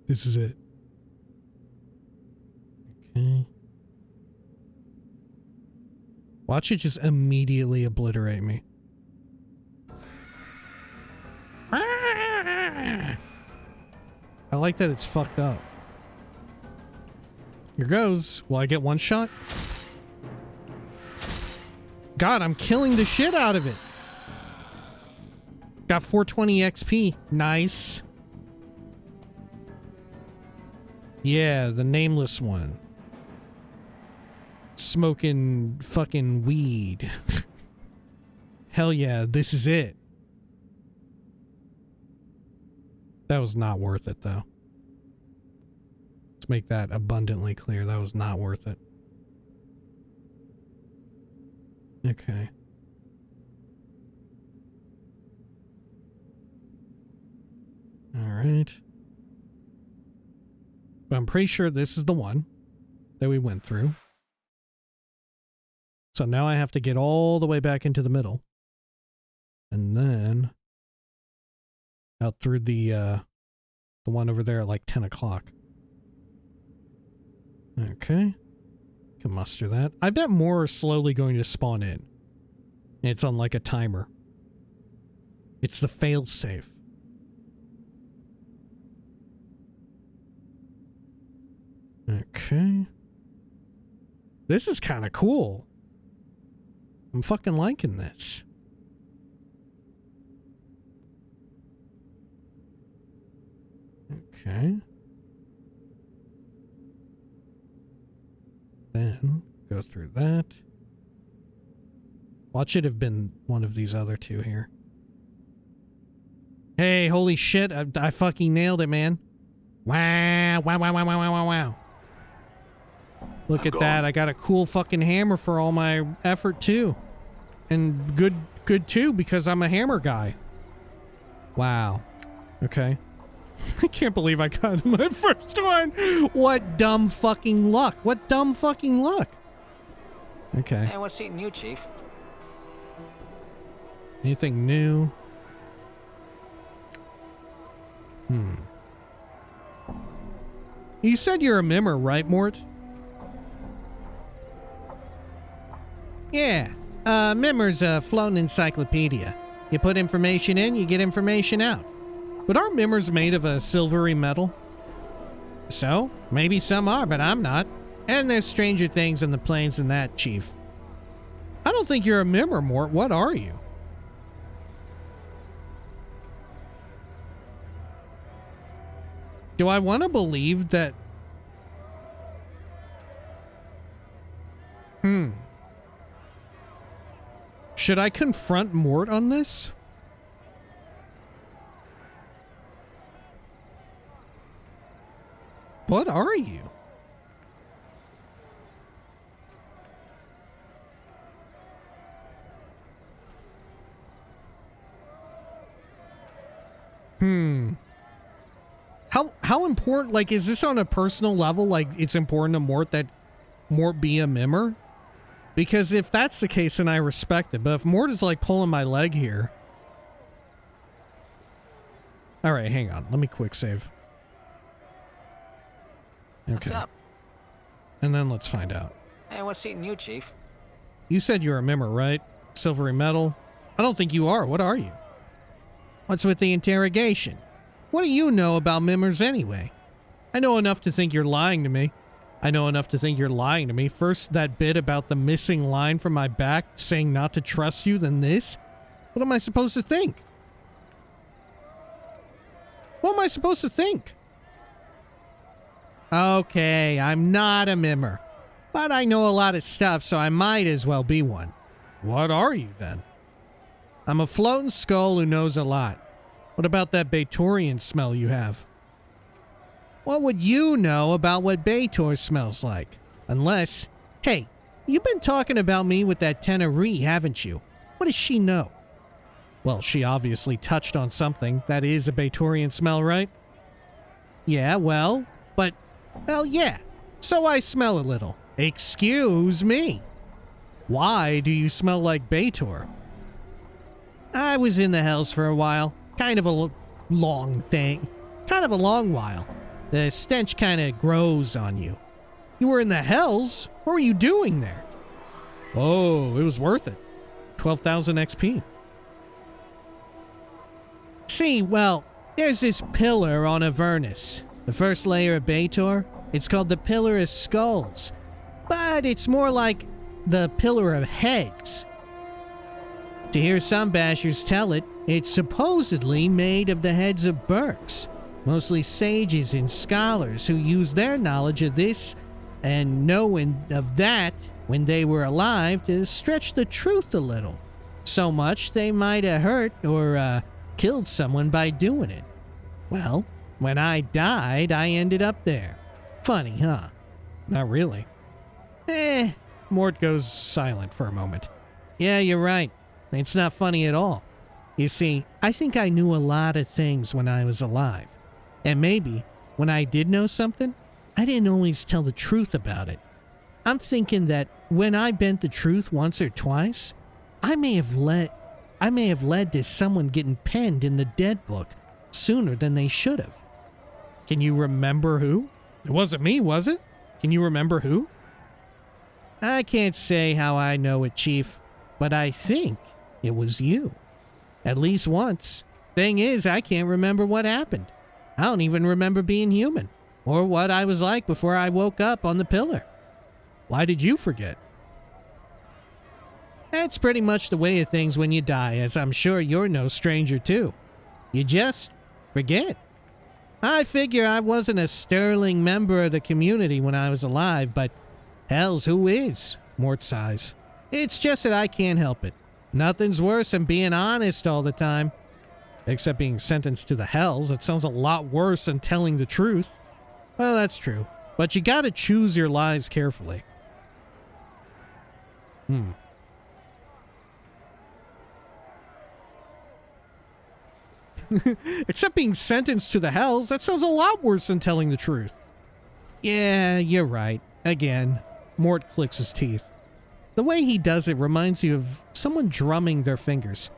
This is it. Okay. Watch it just immediately obliterate me. I like that it's fucked up. Here goes. Will I get one shot? God, I'm killing the shit out of it. Got 420 XP. Nice. Yeah, the Nameless One. Smoking fucking weed. Hell yeah, this is it. That was not worth it, though. Let's make that abundantly clear. That was not worth it. Okay. All right. But I'm pretty sure this is the one that we went through. So now I have to get all the way back into the middle. And then out through the one over there at like 10 o'clock. Okay. Can muster that. I bet more are slowly going to spawn in. It's on like a timer. It's the failsafe. Okay. This is kind of cool. I'm fucking liking this. Okay. Then go through that. Watch it have been one of these other two here. Hey, holy shit, I fucking nailed it, man. Wow, wow, wow, wow, wow, wow, wow. Look at that. I got a cool fucking hammer for all my effort too. And good too, because I'm a hammer guy. Wow. Okay. I can't believe I got my first one. What dumb fucking luck. What dumb fucking luck. Okay. Hey, what's eating you, Chief? Anything new? You said you're a mimmer, right, Mort? Yeah. Mimmer's a floating encyclopedia. You put information in, you get information out. But aren't mimmers made of a silvery metal? So, maybe some are, but I'm not. And there's stranger things on the plains than that, Chief. I don't think you're a mimmer, Mort. What are you? Do I want to believe that... Should I confront Mort on this? What are you? How important, like, is this on a personal level? Like, it's important to Mort that Mort be a mimmer? Because if that's the case, then I respect it. But if Mort is, like, pulling my leg here... Alright, hang on. Let me quick save. Okay. What's up? And then let's find out. Hey, what's eating you, Chief? You said you're a mimmer, right? Silvery metal? I don't think you are. What are you? What's with the interrogation? What do you know about mimmers anyway? I know enough to think you're lying to me. First, that bit about the missing line from my back saying not to trust you, then this? What am I supposed to think? Okay, I'm not a mimmer. But I know a lot of stuff, so I might as well be one. What are you, then? I'm a floating skull who knows a lot. What about that Batorian smell you have? What would you know about what Bator smells like? Unless... Hey, you've been talking about me with that Teneri, haven't you? What does she know? Well, she obviously touched on something. That is a Batorian smell, right? Yeah, well, but... Well, yeah. So I smell a little. Excuse me. Why do you smell like Bator? I was in the hells for a while. Kind of a long thing. Kind of a long while. The stench kind of grows on you. You were in the hells? What were you doing there? Oh, it was worth it. 12,000 XP. See, well, there's this pillar on Avernus. The first layer of Baator. It's called the Pillar of Skulls. But it's more like the Pillar of Heads. To hear some bashers tell it, it's supposedly made of the heads of Burks. Mostly sages and scholars who use their knowledge of this and knowing of that when they were alive to stretch the truth a little. So much they might have hurt or killed someone by doing it. Well, when I died, I ended up there. Funny, huh? Not really. Mort goes silent for a moment. Yeah, you're right. It's not funny at all. You see, I think I knew a lot of things when I was alive. And maybe, when I did know something, I didn't always tell the truth about it. I'm thinking that when I bent the truth once or twice, I may have led to someone getting penned in the dead book sooner than they should have. Can you remember who? It wasn't me, was it? Can you remember who? I can't say how I know it, Chief, but I think it was you. At least once. Thing is, I can't remember what happened. I don't even remember being human, or what I was like before I woke up on the pillar. Why did you forget? That's pretty much the way of things when you die, as I'm sure you're no stranger to. You just forget. I figure I wasn't a sterling member of the community when I was alive, but hell's who is? Mort sighs. It's just that I can't help it. Nothing's worse than being honest all the time. Except being sentenced to the hells. It sounds a lot worse than telling the truth. Well, that's true. But you gotta choose your lies carefully. Except being sentenced to the hells, that sounds a lot worse than telling the truth. Yeah, you're right. Again, Mort clicks his teeth. The way he does it reminds you of someone drumming their fingers.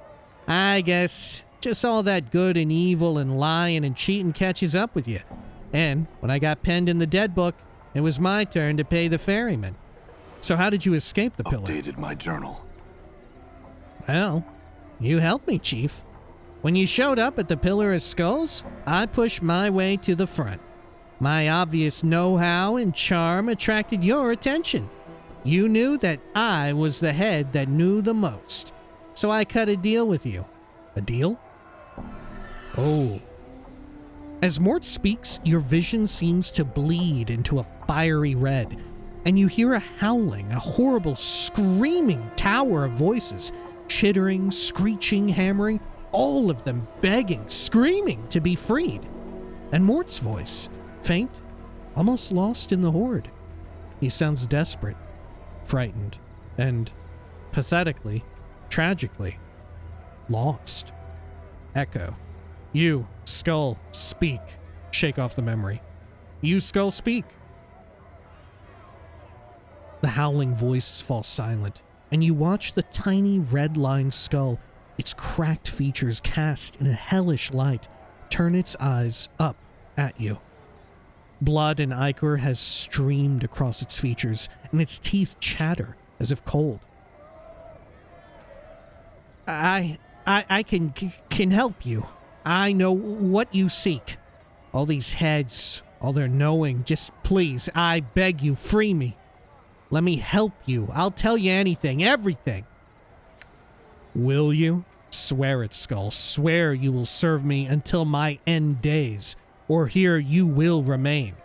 I guess just all that good and evil and lying and cheating catches up with you. And when I got penned in the dead book, it was my turn to pay the ferryman. So how did you escape the pillar? Updated my journal. Well, you helped me, Chief. When you showed up at the Pillar of Skulls, I pushed my way to the front. My obvious know-how and charm attracted your attention. You knew that I was the head that knew the most. So I cut a deal with you. A deal? Oh. As Mort speaks, your vision seems to bleed into a fiery red, and you hear a howling, a horrible, screaming tower of voices, chittering, screeching, hammering, all of them begging, screaming to be freed. And Mort's voice, faint, almost lost in the horde. He sounds desperate, frightened, and pathetically, tragically, lost. Echo. You, Skull, speak. Shake off the memory. You, Skull, speak. The howling voices fall silent, and you watch the tiny red-lined skull, its cracked features cast in a hellish light, turn its eyes up at you. Blood and ichor has streamed across its features, and its teeth chatter as if cold. I can help you. I know what you seek. All these heads, all their knowing, just please, I beg you, free me. Let me help you. I'll tell you anything, everything. Will you? Swear it, Skull. Swear you will serve me until my end days, or here you will remain.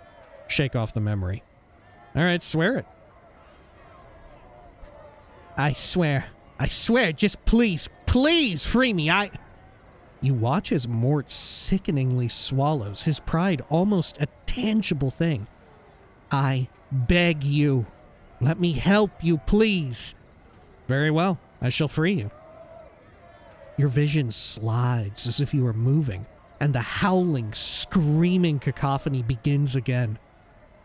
Shake off the memory. All right, swear it. I swear, just please free me. You watch as Mort sickeningly swallows, his pride almost a tangible thing. I beg you. Let me help you, please. Very well, I shall free you. Your vision slides as if you are moving, and the howling, screaming cacophony begins again.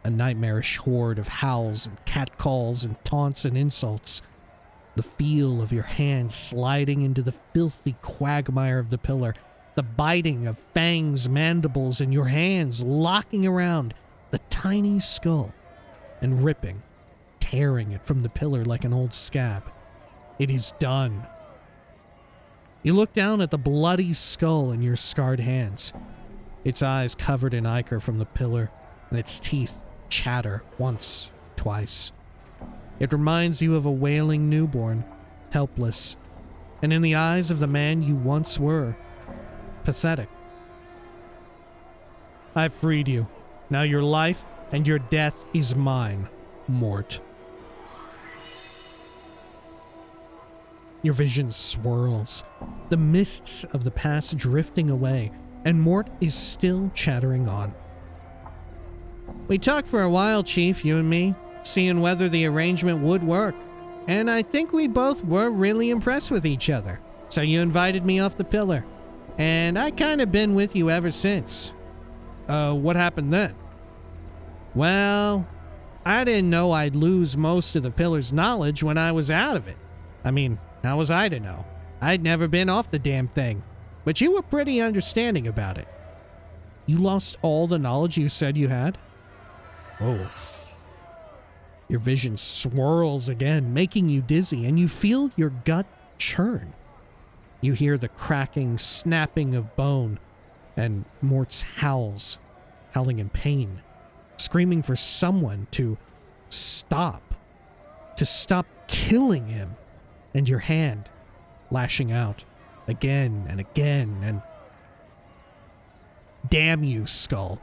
A nightmarish horde of howls and catcalls and taunts and insults. The feel of your hand sliding into the filthy quagmire of the pillar, the biting of fangs, mandibles, and your hands locking around the tiny skull and ripping, tearing it from the pillar like an old scab. It is done. You look down at the bloody skull in your scarred hands, its eyes covered in ichor from the pillar, and its teeth chatter once, twice. It reminds you of a wailing newborn, helpless, and in the eyes of the man you once were, pathetic. I've freed you. Now your life and your death is mine, Morte. Your vision swirls, the mists of the past drifting away, and Morte is still chattering on. We talked for a while, Chief, you and me, seeing whether the arrangement would work, and I think we both were really impressed with each other. So you invited me off the pillar, and I kinda been with you ever since. What happened then? Well, I didn't know I'd lose most of the pillar's knowledge when I was out of it. I mean, how was I to know? I'd never been off the damn thing, but you were pretty understanding about it. You lost all the knowledge you said you had? Whoa. Your vision swirls again, making you dizzy, and you feel your gut churn. You hear the cracking, snapping of bone, and Morte's howling in pain, screaming for someone to stop killing him, and your hand lashing out again and again, and damn you, Skull.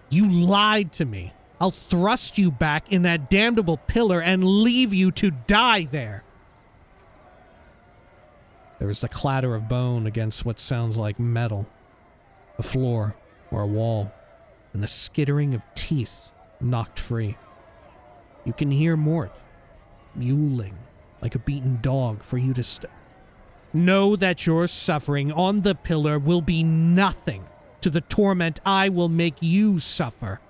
You lied to me. I'll thrust you back in that damnable pillar and leave you to die there. There is the clatter of bone against what sounds like metal, a floor or a wall, and the skittering of teeth knocked free. You can hear Morte mewling like a beaten dog for you to know that your suffering on the pillar will be nothing to the torment I will make you suffer.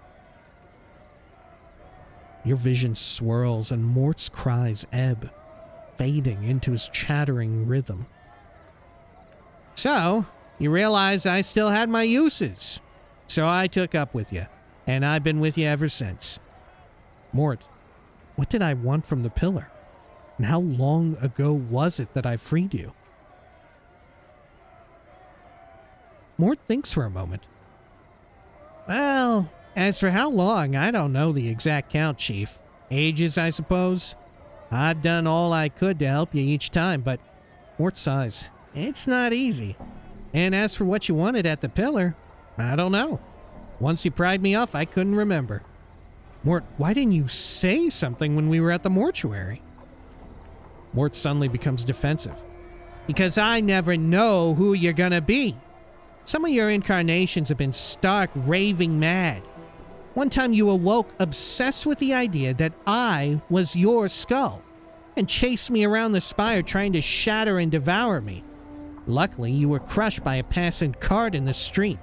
Your vision swirls and Morte's cries ebb, fading into his chattering rhythm. So, you realize I still had my uses. So I took up with you, and I've been with you ever since. Morte, what did I want from the pillar? And how long ago was it that I freed you? Morte thinks for a moment. Well, as for how long, I don't know the exact count, Chief. Ages, I suppose. I've done all I could to help you each time, but Morte sighs. It's not easy. And as for what you wanted at the pillar, I don't know. Once you pried me off, I couldn't remember. Morte, why didn't you say something when we were at the mortuary? Morte suddenly becomes defensive. Because I never know who you're gonna be. Some of your incarnations have been stark raving mad. One time you awoke obsessed with the idea that I was your skull and chased me around the spire trying to shatter and devour me. Luckily, you were crushed by a passing cart in the street.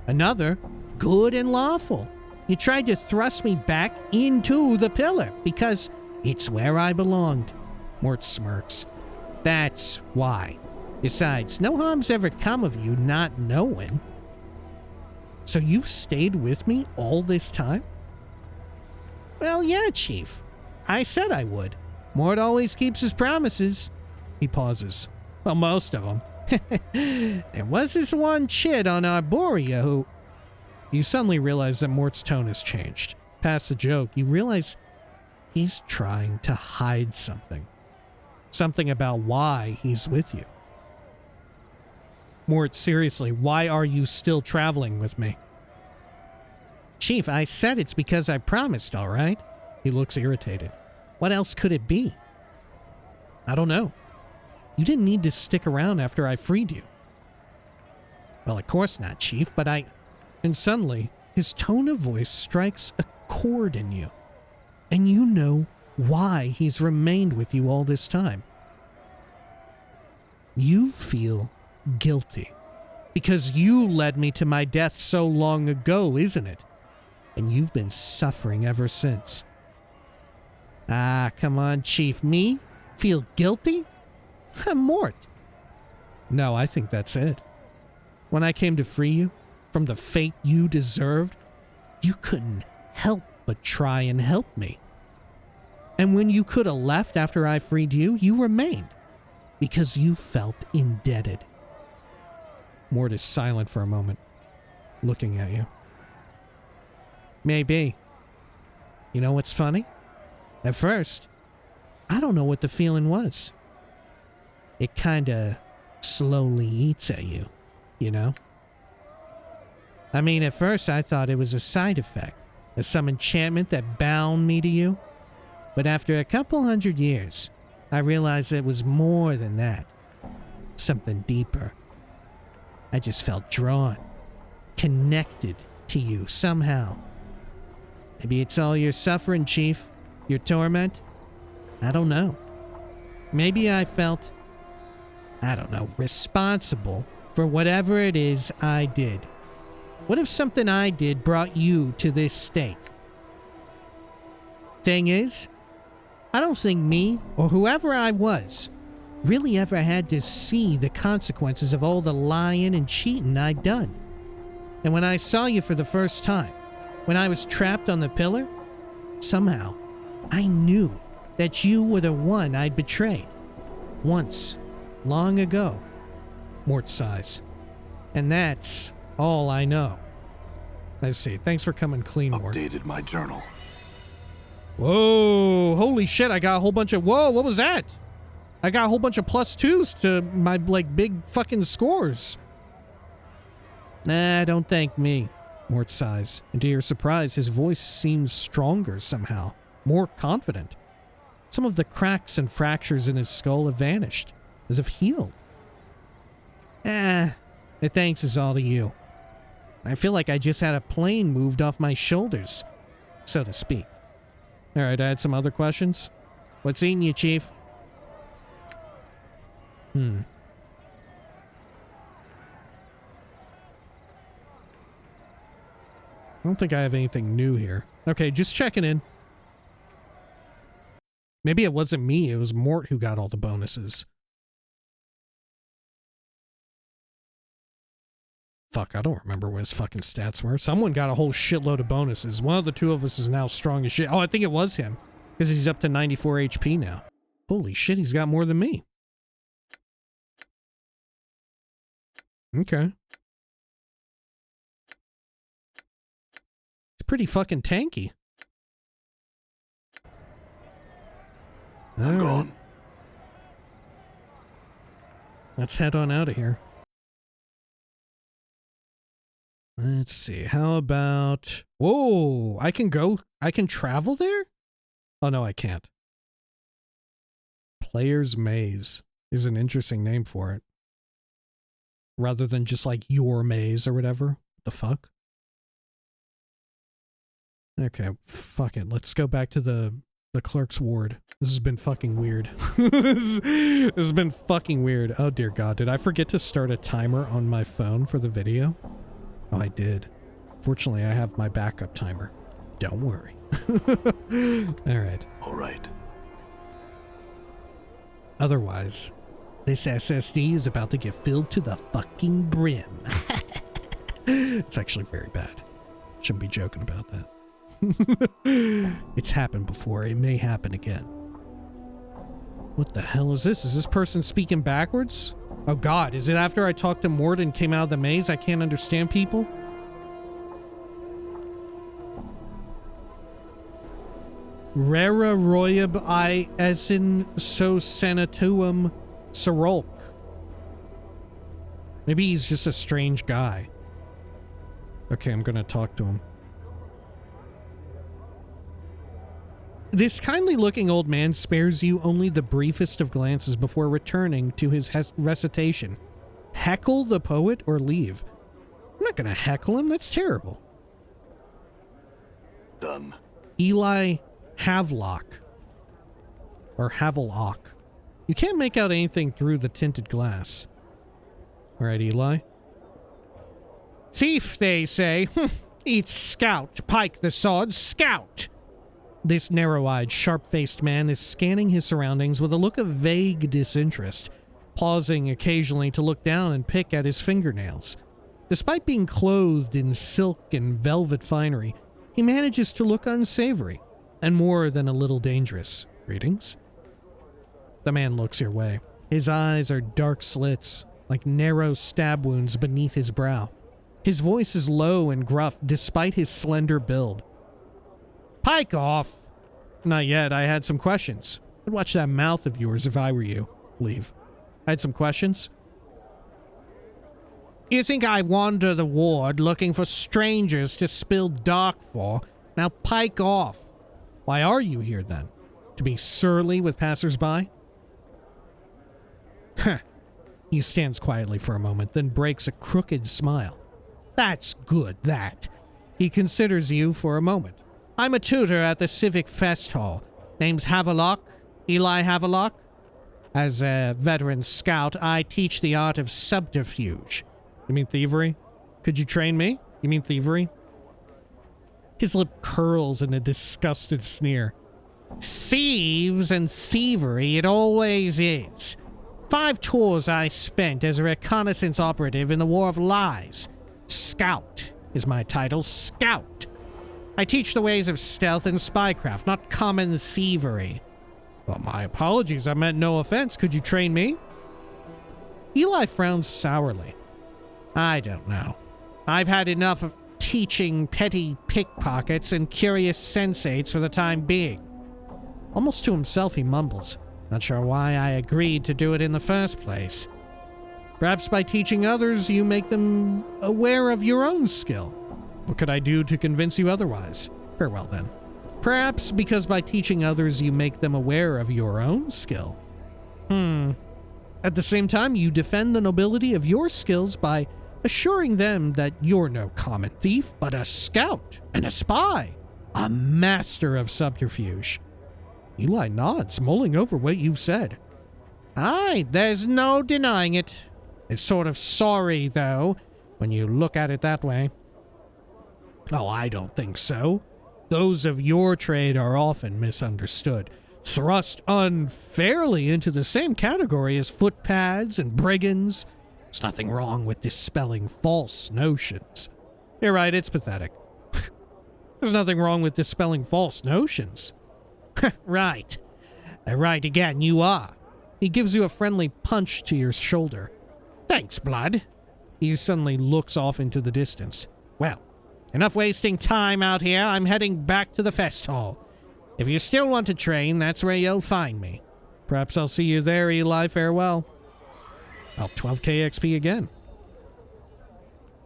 Another, good and lawful. You tried to thrust me back into the pillar because it's where I belonged. Morte smirks. That's why. Besides, no harm's ever come of you not knowing. So you've stayed with me all this time? Well, yeah, Chief. I said I would. Morte always keeps his promises. He pauses. Well, most of them. There was this one chit on Arborea who... You suddenly realize that Morte's tone has changed. Past the joke, you realize he's trying to hide something. Something about why he's with you. Morte, seriously, why are you still traveling with me? Chief, I said it's because I promised, all right? He looks irritated. What else could it be? I don't know. You didn't need to stick around after I freed you. Well, of course not, Chief, but I... And suddenly, his tone of voice strikes a chord in you. And you know why he's remained with you all this time. You feel guilty. Because you led me to my death so long ago, isn't it? And you've been suffering ever since. Ah, come on, Chief. Me? Feel guilty? I'm Mort. No, I think that's it. When I came to free you from the fate you deserved, you couldn't help but try and help me. And when you could have left after I freed you, you remained because you felt indebted. Mort is silent for a moment, looking at you. Maybe. You know what's funny? At first, I don't know what the feeling was. It kinda slowly eats at you, you know? I mean, at first I thought it was a side effect, some enchantment that bound me to you. But after a couple 100 years, I realized it was more than that. Something deeper. I just felt drawn, connected to you somehow. Maybe it's all your suffering, Chief. Your torment? I don't know. Maybe I felt, responsible for whatever it is I did. What if something I did brought you to this state? Thing is, I don't think me, or whoever I was, really ever had to see the consequences of all the lying and cheating I'd done. And when I saw you for the first time, when I was trapped on the pillar, somehow, I knew that you were the one I'd betrayed. Once, long ago. Mort sighs. And that's all I know. I see. Thanks for coming clean, Mort. Updated my journal. Whoa, holy shit, I got a whole bunch of, whoa, what was that? I got a whole bunch of +2s to my, big fucking scores. Nah, don't thank me, Mort sighs, and to your surprise, his voice seems stronger somehow, more confident. Some of the cracks and fractures in his skull have vanished, as if healed. The thanks is all to you. I feel like I just had a plane moved off my shoulders, so to speak. Alright, I had some other questions. What's eating you, Chief? I don't think I have anything new here. Okay, just checking in. Maybe it wasn't me, it was Mort who got all the bonuses. Fuck, I don't remember what his fucking stats were. Someone got a whole shitload of bonuses. One of the two of us is now strong as shit. Oh, I think it was him. Because he's up to 94 HP now. Holy shit, he's got more than me. Okay. It's pretty fucking tanky. I'm gone. Let's head on out of here. Let's see, how about... Whoa, I can travel there? Oh, no, I can't. Player's Maze is an interesting name for it. Rather than just like your maze or whatever. What the fuck? Okay, fuck it. Let's go back to the clerk's ward. This has been fucking weird. This has been fucking weird. Oh dear God, did I forget to start a timer on my phone for the video? Oh, I did. Fortunately, I have my backup timer. Don't worry. Alright. Alright. Otherwise, this SSD is about to get filled to the fucking brim. It's actually very bad. Shouldn't be joking about that. It's happened before. It may happen again. What the hell is this? Is this person speaking backwards? Oh God, is it after I talked to Mort and came out of the maze I can't understand people? Rara royab I essen so sanatuum Sarolk. Maybe he's just a strange guy. Okay, I'm gonna talk to him. This kindly looking old man spares you only the briefest of glances before returning to his recitation. Heckle the poet or leave? I'm not gonna heckle him, that's terrible. Done. Eli Havelock. Or Havelock. You can't make out anything through the tinted glass. Alright, Eli. Thief, they say. Eat scout, pike the sod, scout! This narrow-eyed, sharp-faced man is scanning his surroundings with a look of vague disinterest, pausing occasionally to look down and pick at his fingernails. Despite being clothed in silk and velvet finery, he manages to look unsavory and more than a little dangerous. Greetings? The man looks your way. His eyes are dark slits, like narrow stab wounds beneath his brow. His voice is low and gruff despite his slender build. Pike off! Not yet, I had some questions. I'd watch that mouth of yours if I were you. Leave. I had some questions? You think I wander the ward looking for strangers to spill dark for? Now pike off. Why are you here then? To be surly with passersby? Heh. He stands quietly for a moment, then breaks a crooked smile. That's good, that. He considers you for a moment. I'm a tutor at the Civic Fest Hall. Name's Havelock, Eli Havelock. As a veteran scout, I teach the art of subterfuge. You mean thievery? Could you train me? You mean thievery? His lip curls in a disgusted sneer. Thieves and thievery it always is. 5 tours I spent as a reconnaissance operative in the War of Lies. Scout is my title, Scout. I teach the ways of stealth and spycraft, not common thievery. Well, my apologies, I meant no offense. Could you train me? Eli frowns sourly. I don't know. I've had enough of teaching petty pickpockets and curious sensates for the time being. Almost to himself he mumbles. Not sure why I agreed to do it in the first place. Perhaps by teaching others, you make them aware of your own skill. What could I do to convince you otherwise? Very well then. Perhaps because by teaching others, you make them aware of your own skill. At the same time, you defend the nobility of your skills by assuring them that you're no common thief, but a scout and a spy, a master of subterfuge. Eli nods, mulling over what you've said. Aye, there's no denying it. It's sort of sorry, though, when you look at it that way. Oh, I don't think so. Those of your trade are often misunderstood, thrust unfairly into the same category as footpads and brigands. There's nothing wrong with dispelling false notions. You're right, it's pathetic. There's nothing wrong with dispelling false notions. Right. Right again, you are. He gives you a friendly punch to your shoulder. Thanks, Blood. He suddenly looks off into the distance. Well, enough wasting time out here. I'm heading back to the fest hall. If you still want to train, that's where you'll find me. Perhaps I'll see you there, Eli. Farewell. Oh, 12k XP again.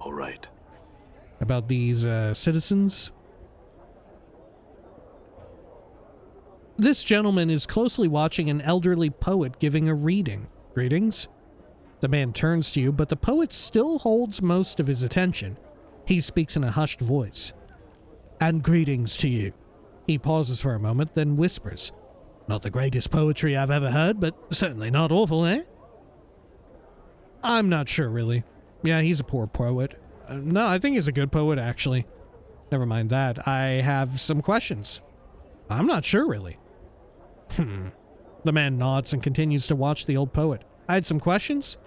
All right. About these citizens? This gentleman is closely watching an elderly poet giving a reading. Greetings? The man turns to you, but the poet still holds most of his attention. He speaks in a hushed voice. And greetings to you. He pauses for a moment, then whispers. Not the greatest poetry I've ever heard, but certainly not awful, eh? I'm not sure, really. Yeah, he's a poor poet. No, I think he's a good poet, actually. Never mind that. I have some questions. I'm not sure, really. The man nods and continues to watch the old poet. I had some questions?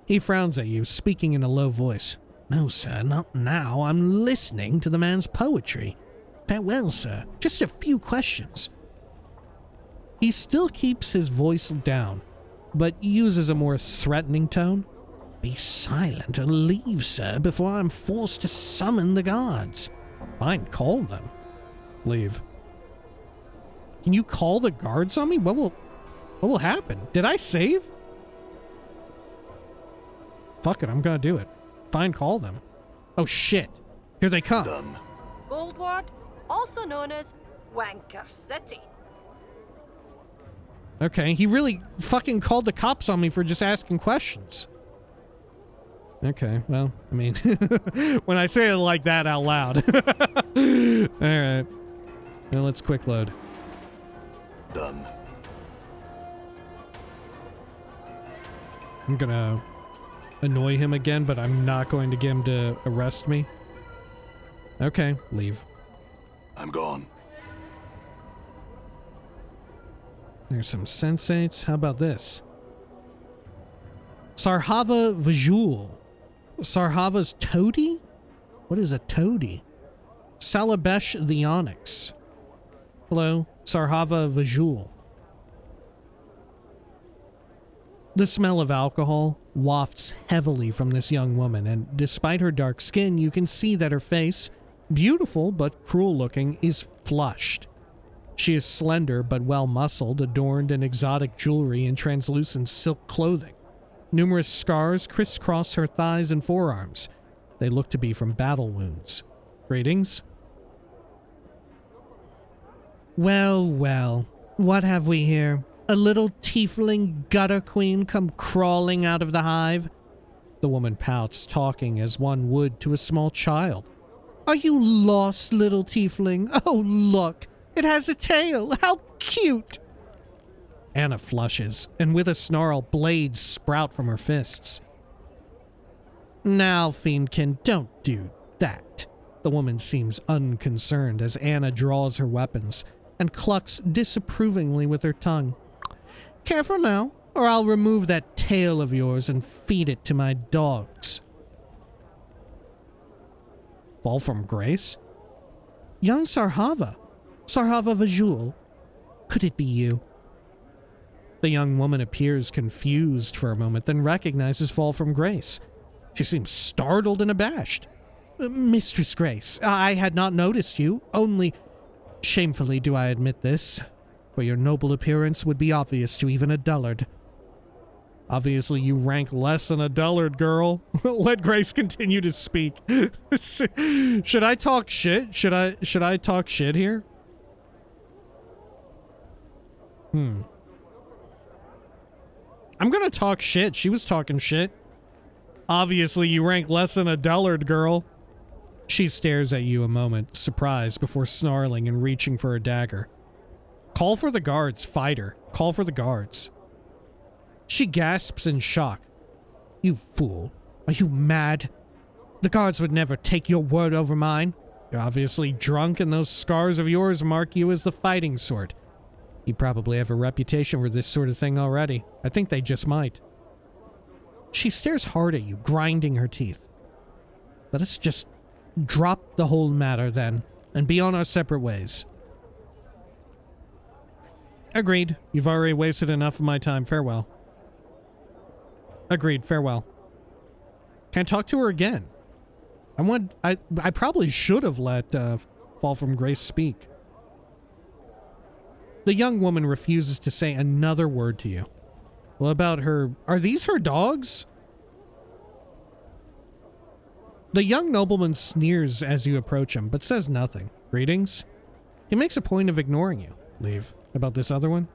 He frowns at you, speaking in a low voice. No, sir, not now. I'm listening to the man's poetry. Farewell, sir. Just a few questions. He still keeps his voice down, but uses a more threatening tone. Be silent or leave, sir, before I'm forced to summon the guards. Fine, call them. Leave. Can you call the guards on me? What will happen? Did I save? Fuck it, I'm gonna do it. Fine, call them. Oh shit. Here they come. Done. Goldward, also known as Wanker City. Okay, he really fucking called the cops on me for just asking questions. Okay, well, I mean, when I say it like that out loud. Alright. Now let's quick load. Done. I'm gonna annoy him again, but I'm not going to get him to arrest me. Okay, leave. I'm gone. There's some sensates. How about this? Sarhava Vajul. Sarhava's toady? What is a toady? Salabesh the Onyx. Hello, Sarhava Vajul. The smell of alcohol wafts heavily from this young woman, and despite her dark skin, you can see that her face, beautiful but cruel looking, is flushed. She is slender but well-muscled, adorned in exotic jewelry and translucent silk clothing. Numerous scars crisscross her thighs and forearms. They look to be from battle wounds. Greetings. Well, well, what have we here? A little tiefling gutter queen come crawling out of the hive? The woman pouts, talking as one would to a small child. Are you lost, little tiefling? Oh, look! It has a tail! How cute! Anna flushes, and with a snarl, blades sprout from her fists. Now, Fiendkin, don't do that. The woman seems unconcerned as Anna draws her weapons and clucks disapprovingly with her tongue. Careful now, or I'll remove that tail of yours and feed it to my dogs. Fall from grace? Young Sarhava. Sarhava Vajul. Could it be you? The young woman appears confused for a moment, then recognizes Fall from Grace. She seems startled and abashed. Mistress Grace, I had not noticed you, only, shamefully do I admit this, for your noble appearance would be obvious to even a dullard. Obviously you rank less than a dullard, girl. Let Grace continue to speak. Should I talk shit? Should I talk shit here? I'm gonna talk shit. She was talking shit. Obviously, you rank less than a dullard, girl. She stares at you a moment, surprised, before snarling and reaching for a dagger. Call for the guards, fighter. Call for the guards. She gasps in shock. You fool. Are you mad? The guards would never take your word over mine. You're obviously drunk, and those scars of yours mark you as the fighting sort. You probably have a reputation for this sort of thing already. I think they just might. She stares hard at you, grinding her teeth. Let us just drop the whole matter, then, and be on our separate ways. Agreed. You've already wasted enough of my time. Farewell. Agreed. Farewell. Can't talk to her again. I probably should have let Fall from Grace speak. The young woman refuses to say another word to you. Well, about her... Are these her dogs? The young nobleman sneers as you approach him, but says nothing. Greetings? He makes a point of ignoring you. Leave. About this other one?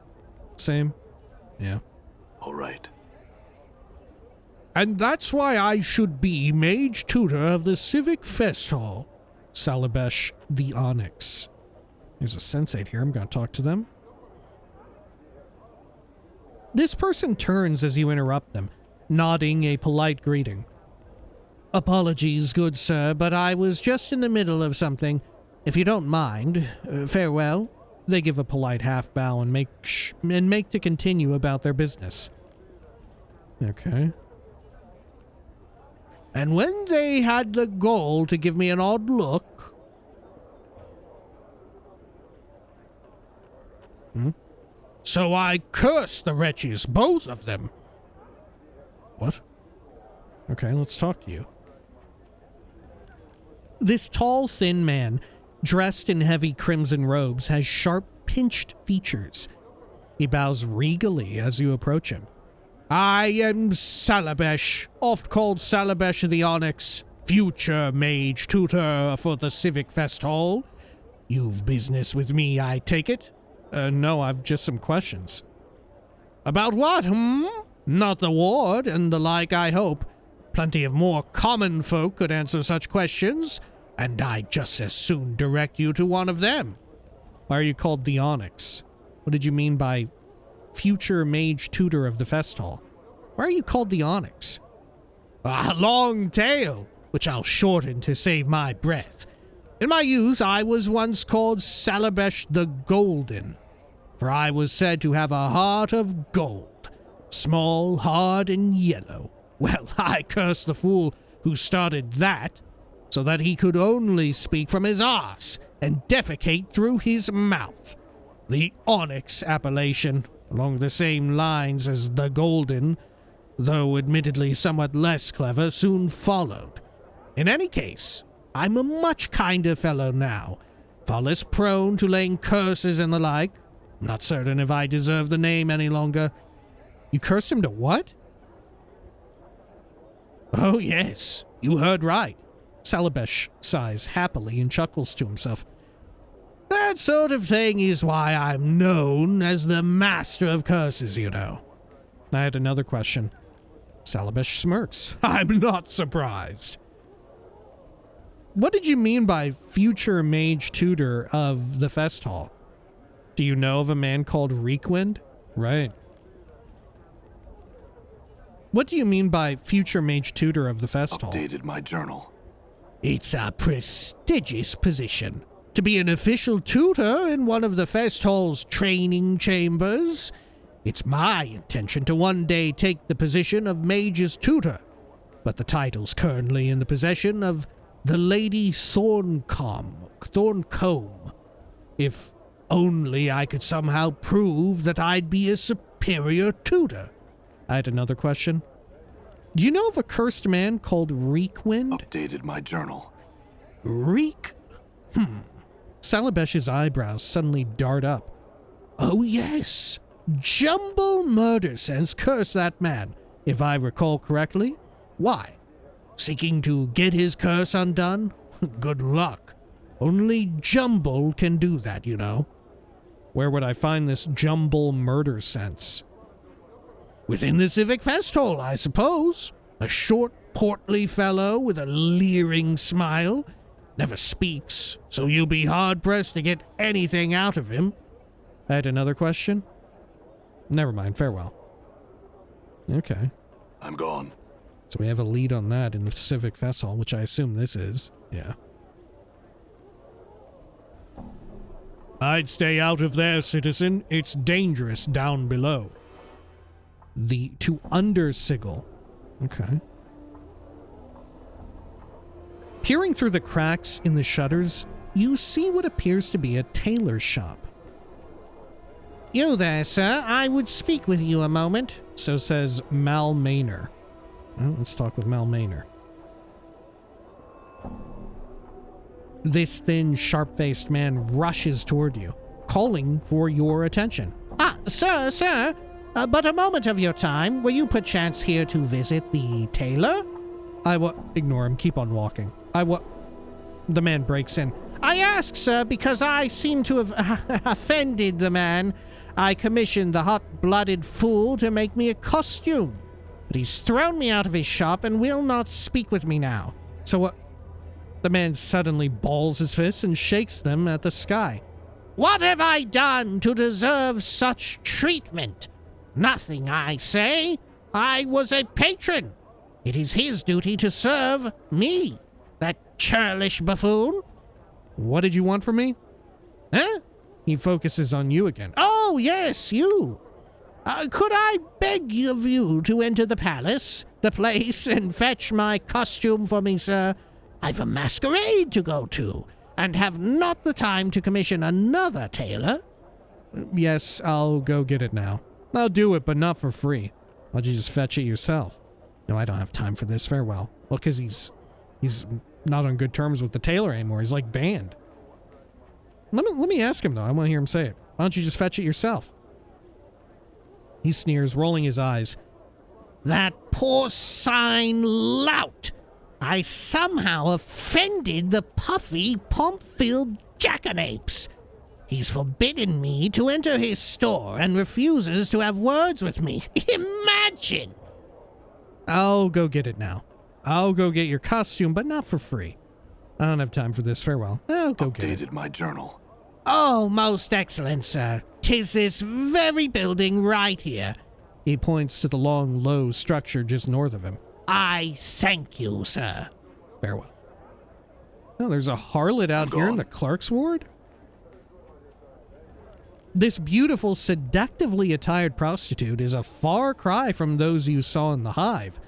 Same? Yeah. All right. And that's why I should be mage tutor of the Civic Fest Hall. Salabesh the Onyx. There's a sensate here. I'm going to talk to them. This person turns as you interrupt them, nodding a polite greeting. Apologies, good sir, but I was just in the middle of something. If you don't mind, farewell. They give a polite half bow and make to continue about their business. Okay. And when they had the gall to give me an odd look... So I cursed the wretches, both of them. What? Okay, let's talk to you. This tall, thin man, dressed in heavy crimson robes, has sharp, pinched features. He bows regally as you approach him. I am Salabesh, oft called Salabesh the Onyx, future mage tutor for the Civic Fest Hall. You've business with me, I take it? No, I've just some questions. About what, Not the ward and the like, I hope. Plenty of more common folk could answer such questions, and I'd just as soon direct you to one of them. Why are you called the Onyx? What did you mean by future mage tutor of the fest hall? Why are you called the Onyx? A long tale, which I'll shorten to save my breath. In my youth, I was once called Salabesh the Golden, for I was said to have a heart of gold, small, hard, and yellow. Well, I cursed the fool who started that, so that he could only speak from his arse and defecate through his mouth. The onyx appellation, along the same lines as the golden, though admittedly somewhat less clever, soon followed. In any case, I'm a much kinder fellow now, far less prone to laying curses and the like. I'm not certain if I deserve the name any longer. You cursed him to what? Oh yes, you heard right. Salabesh sighs happily and chuckles to himself. That sort of thing is why I'm known as the Master of Curses, you know. I had another question. Salabesh smirks. I'm not surprised. What did you mean by future mage tutor of the fest hall? Do you know of a man called Reekwind? Right. What do you mean by future mage tutor of the fest hall? Updated my journal. It's a prestigious position. To be an official tutor in one of the fest hall's training chambers. It's my intention to one day take the position of mage's tutor, but the title's currently in the possession of the Lady Thorncombe. If only I could somehow prove that I'd be a superior tutor. I had another question. Do you know of a cursed man called Reekwind? Updated my journal. Reek? Salabesh's eyebrows suddenly dart up. Oh yes, Jumble Murdersense cursed that man, if I recall correctly. Why? Seeking to get his curse undone? Good luck. Only Jumble can do that, you know. Where would I find this Jumble Murdersense? Within the Civic Fest Hall, I suppose. A short, portly fellow with a leering smile. Never speaks, so you'll be hard-pressed to get anything out of him. I had another question? Never mind, farewell. Okay. I'm gone. So we have a lead on that in the Civic Fest Hall, which I assume this is. Yeah. I'd stay out of there, citizen. It's dangerous down below. To Undersigil. Okay. Peering through the cracks in the shutters, you see what appears to be a tailor shop. You there, sir. I would speak with you a moment. So says Mal Maynor. Well, let's talk with Mal Maynor. This thin, sharp-faced man rushes toward you, calling for your attention. Ah, sir. But a moment of your time. Were you perchance here to visit the tailor? Ignore him. Keep on walking. The man breaks in. I ask, sir, because I seem to have offended the man. I commissioned the hot-blooded fool to make me a costume. But he's thrown me out of his shop and will not speak with me now. So what? The man suddenly balls his fists and shakes them at the sky. What have I done to deserve such treatment? Nothing, I say. I was a patron. It is his duty to serve me, that churlish buffoon. What did you want from me? Huh? He focuses on you again. Oh, yes, you. Could I beg of you to enter the palace, the place, and fetch my costume for me, sir? I've a masquerade to go to, and have not the time to commission another tailor. Yes, I'll go get it now. I'll do it, but not for free. Why don't you just fetch it yourself? No, I don't have time for this. Farewell. Well, because he's not on good terms with the tailor anymore. He's like banned. Let me ask him, though. I want to hear him say it. Why don't you just fetch it yourself? He sneers, rolling his eyes. That porcine lout! I somehow offended the puffy, pomp-filled jackanapes. He's forbidden me to enter his store and refuses to have words with me. Imagine! I'll go get it now. I'll go get your costume, but not for free. I don't have time for this. Farewell. I'll go get it. Updated my journal. Oh, most excellent, sir. 'Tis this very building right here. He points to the long, low structure just north of him. I thank you, sir. Farewell. Oh, there's a harlot out here in the clerk's ward? This beautiful, seductively attired prostitute is a far cry from those you saw in the hive.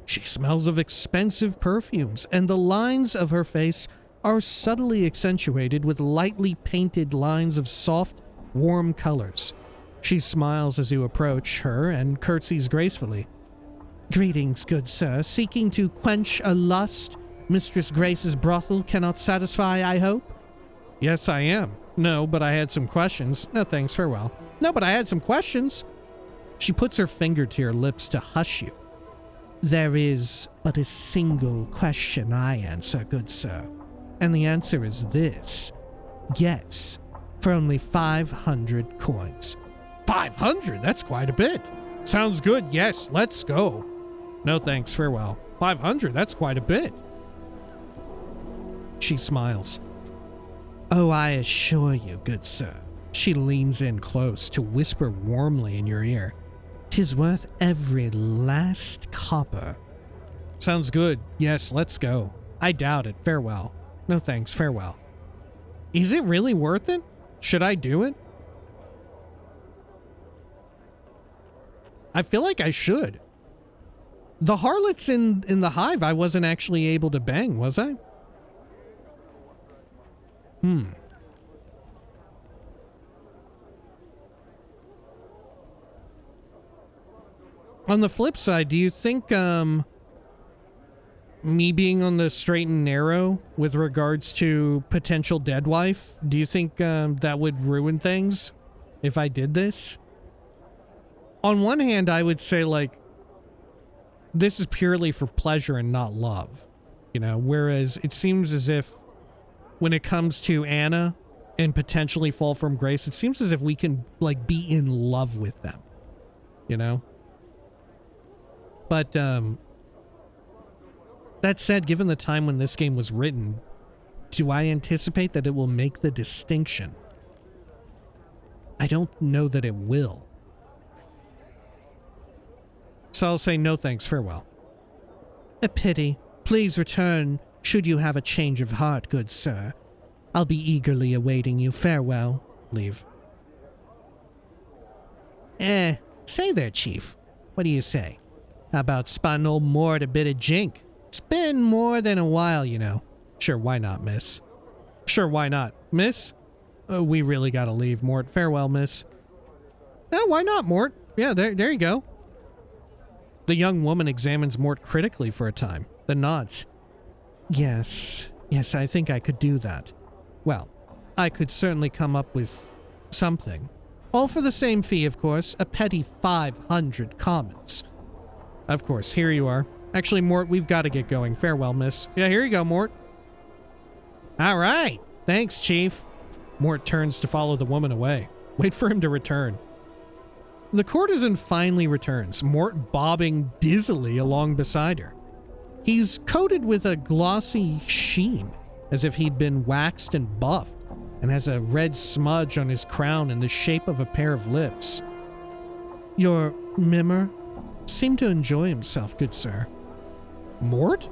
She smells of expensive perfumes, and the lines of her face are subtly accentuated with lightly painted lines of soft, warm colors. She smiles as you approach her and curtsies gracefully. "Greetings, good sir. Seeking to quench a lust Mistress Grace's brothel cannot satisfy, I hope?" "Yes, I am. No, but I had some questions." "No, thanks, farewell." "No, but I had some questions." She puts her finger to your lips to hush you. "There is but a single question I answer, good sir. And the answer is this. Yes, for only 500 coins. 500? That's quite a bit. Sounds good. Yes, let's go. No thanks, farewell. 500? That's quite a bit. She smiles. "Oh, I assure you, good sir." She leans in close to whisper warmly in your ear. "'Tis worth every last copper." Sounds good. Yes, let's go. I doubt it. Farewell. No thanks. Farewell. Is it really worth it? Should I do it? I feel like I should. The harlots in the hive I wasn't actually able to bang, was I? On the flip side, do you think, me being on the straight and narrow with regards to potential dead wife, do you think, that would ruin things if I did this? On one hand, I would say, like, this is purely for pleasure and not love, you know, whereas it seems as if when it comes to Anna and potentially Fall from Grace, it seems as if we can, like, be in love with them, you know? But, that said, given the time when this game was written, do I anticipate that it will make the distinction? I don't know that it will. So I'll say no thanks, farewell. A pity. Please return should you have a change of heart, good sir. I'll be eagerly awaiting you. Farewell. Leave. Say there, Chief. What do you say? How about spotting old Morte a bit of jink? It's been more than a while, you know. Sure, why not, miss? Sure, why not, miss? We really gotta leave, Morte. Farewell, miss. Why not, Morte? Yeah, there you go. The young woman examines Morte critically for a time, then nods. Yes, I think I could do that. Well, I could certainly come up with something. All for the same fee, of course, a petty 500 commons. Of course, here you are. Actually, Morte, we've got to get going. Farewell, miss. Yeah, here you go, Morte. All right. Thanks, Chief. Morte turns to follow the woman away. Wait for him to return. The courtesan finally returns, Morte bobbing dizzily along beside her. He's coated with a glossy sheen, as if he'd been waxed and buffed, and has a red smudge on his crown in the shape of a pair of lips. Your mimmer seemed to enjoy himself, good sir. Morte?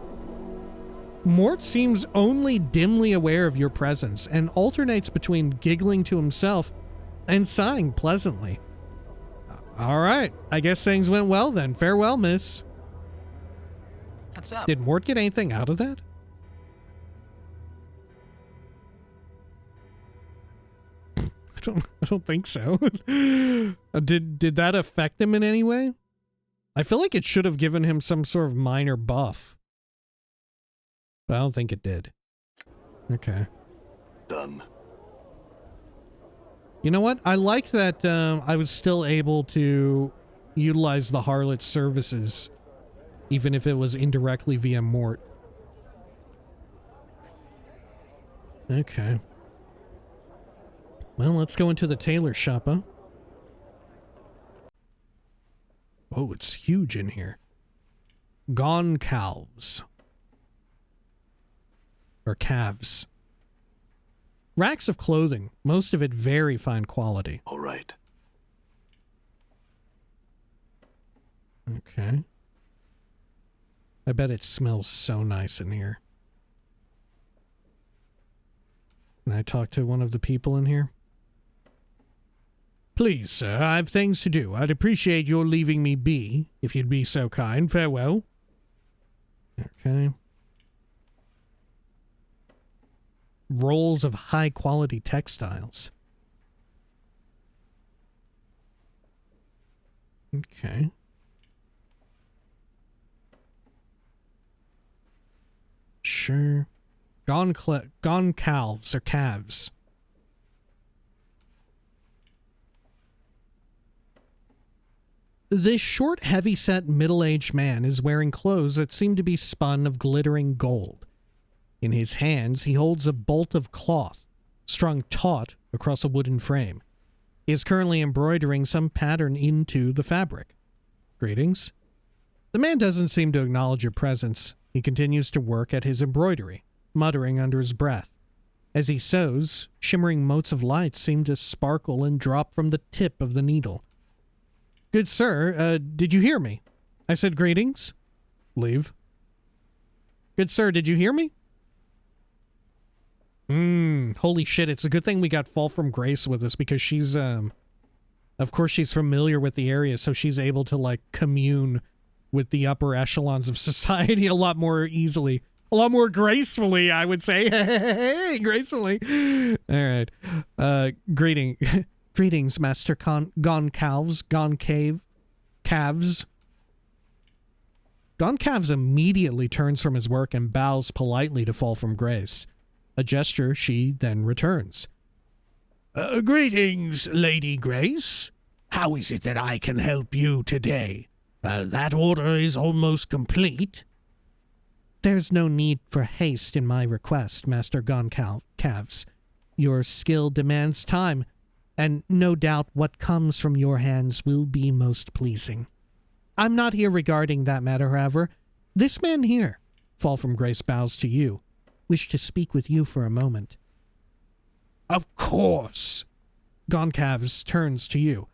Morte seems only dimly aware of your presence and alternates between giggling to himself and sighing pleasantly. All right, I guess things went well then. Farewell, miss. What's up? Did Morte get anything out of that? I don't think so. Did that affect him in any way? I feel like it should have given him some sort of minor buff. But I don't think it did. Okay. Done. You know what? I liked that I was still able to utilize the harlot's services, even if it was indirectly via Morte. Okay. Well, let's go into the tailor shop, huh? Oh, it's huge in here. Gone calves. Or calves. Racks of clothing, most of it very fine quality. All right. Okay. I bet it smells so nice in here. Can I talk to one of the people in here? Please, sir, I have things to do. I'd appreciate your leaving me be, if you'd be so kind. Farewell. Okay. Rolls of high-quality textiles. Okay. Sure. Gone calves or calves. This short, heavy-set, middle-aged man is wearing clothes that seem to be spun of glittering gold. In his hands, he holds a bolt of cloth, strung taut across a wooden frame. He is currently embroidering some pattern into the fabric. Greetings. The man doesn't seem to acknowledge your presence. He continues to work at his embroidery, muttering under his breath. As he sews, shimmering motes of light seem to sparkle and drop from the tip of the needle. Good sir, did you hear me? I said greetings. Leave. Good sir, did you hear me? Holy shit, it's a good thing we got Fall from Grace with us because she's, of course she's familiar with the area, so she's able to, like, commune with the upper echelons of society a lot more easily. A lot more gracefully, I would say. Hey, gracefully. Alright. Greetings, Master Gone Calves. Gone Calves immediately turns from his work and bows politely to Fall from Grace. A gesture she then returns. Greetings, Lady Grace. How is it that I can help you today? That order is almost complete. There's no need for haste in my request, Master Gone Calves. Your skill demands time, and no doubt what comes from your hands will be most pleasing. I'm not here regarding that matter, however. This man here, Fall from Grace bows to you, wish to speak with you for a moment. Of course. Gone Calves turns to you.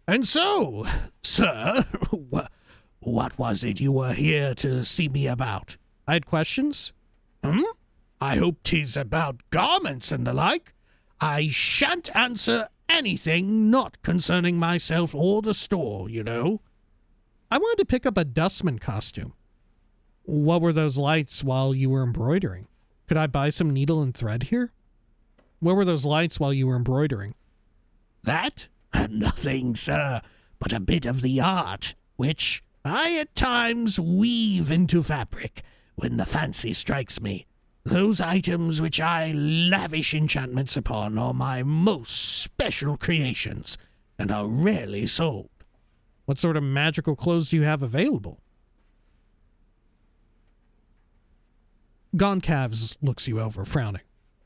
And so, sir, what was it you were here to see me about? I had questions. I hope 'tis about garments and the like. I shan't answer anything not concerning myself or the store, you know. I wanted to pick up a dustman costume. What were those lights while you were embroidering? Could I buy some needle and thread here? What were those lights while you were embroidering? That? Nothing, sir, but a bit of the art, which I at times weave into fabric when the fancy strikes me. Those items which I lavish enchantments upon are my most special creations, and are rarely sold. What sort of magical clothes do you have available? Gone Calves looks you over, frowning.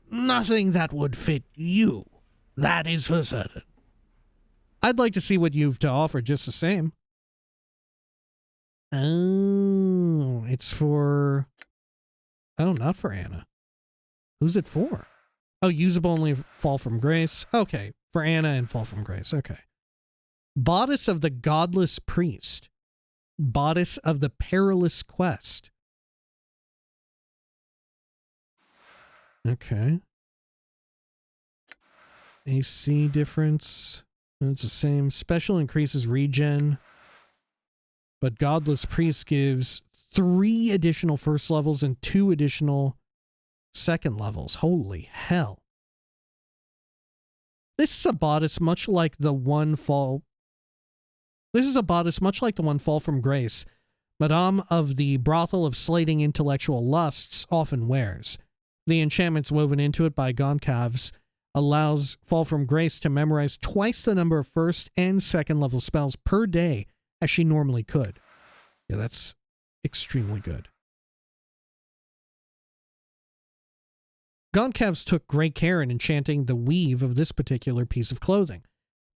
Nothing that would fit you. That is for certain. I'd like to see what you've to offer just the same. Oh, it's for... Oh, not for Anna. Who's it for? Oh, usable only Fall from Grace. Okay, for Anna and Fall from Grace. Okay. Bodice of the Godless Priest. Bodice of the Perilous Quest. Okay. AC difference. It's the same. Special increases regen. But Godless Priest gives 3 additional first levels and 2 additional second levels. Holy hell. This is a bodice much like the one Fall... This is a bodice much like the one Fall from Grace, Madame of the Brothel of Slating Intellectual Lusts often wears. The enchantments woven into it by Gone Calves allows Fall from Grace to memorize twice the number of first and second level spells per day as she normally could. Yeah, that's extremely good. Gone Calves took great care in enchanting the weave of this particular piece of clothing.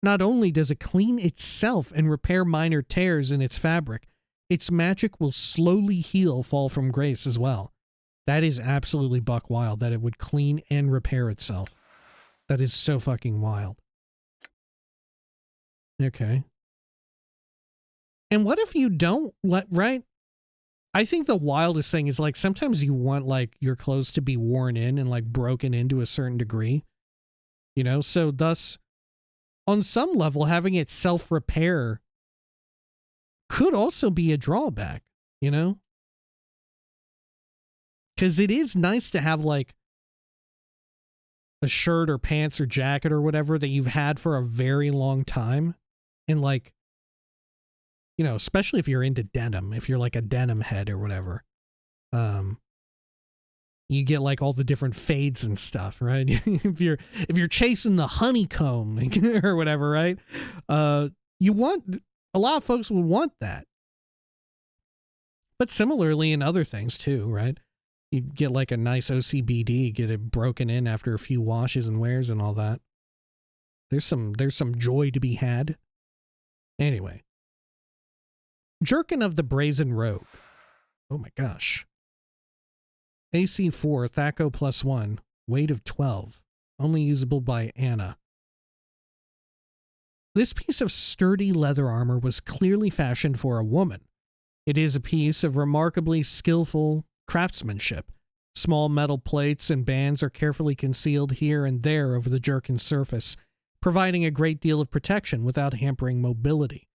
Not only does it clean itself and repair minor tears in its fabric, its magic will slowly heal Fall from Grace as well. That is absolutely buck wild, that it would clean and repair itself. That is so fucking wild. Okay. And what if you don't right? I think the wildest thing is, like, sometimes you want, like, your clothes to be worn in and, like, broken into a certain degree. You know? So thus, on some level, having it self-repair could also be a drawback, you know? Because it is nice to have, like, a shirt or pants or jacket or whatever that you've had for a very long time. And, like, you know, especially if you're into denim, if you're like a denim head or whatever. You get like all the different fades and stuff, right? if you're chasing the honeycomb or whatever, right? You want, a lot of folks would want that. But similarly in other things too, right? You get like a nice OCBD, get it broken in after a few washes and wears and all that. There's some joy to be had. Anyway. Jerkin of the Brazen Rogue. Oh my gosh. AC 4, Thaco +1, weight of 12, only usable by Anna. This piece of sturdy leather armor was clearly fashioned for a woman. It is a piece of remarkably skillful craftsmanship. Small metal plates and bands are carefully concealed here and there over the jerkin's surface, providing a great deal of protection without hampering mobility.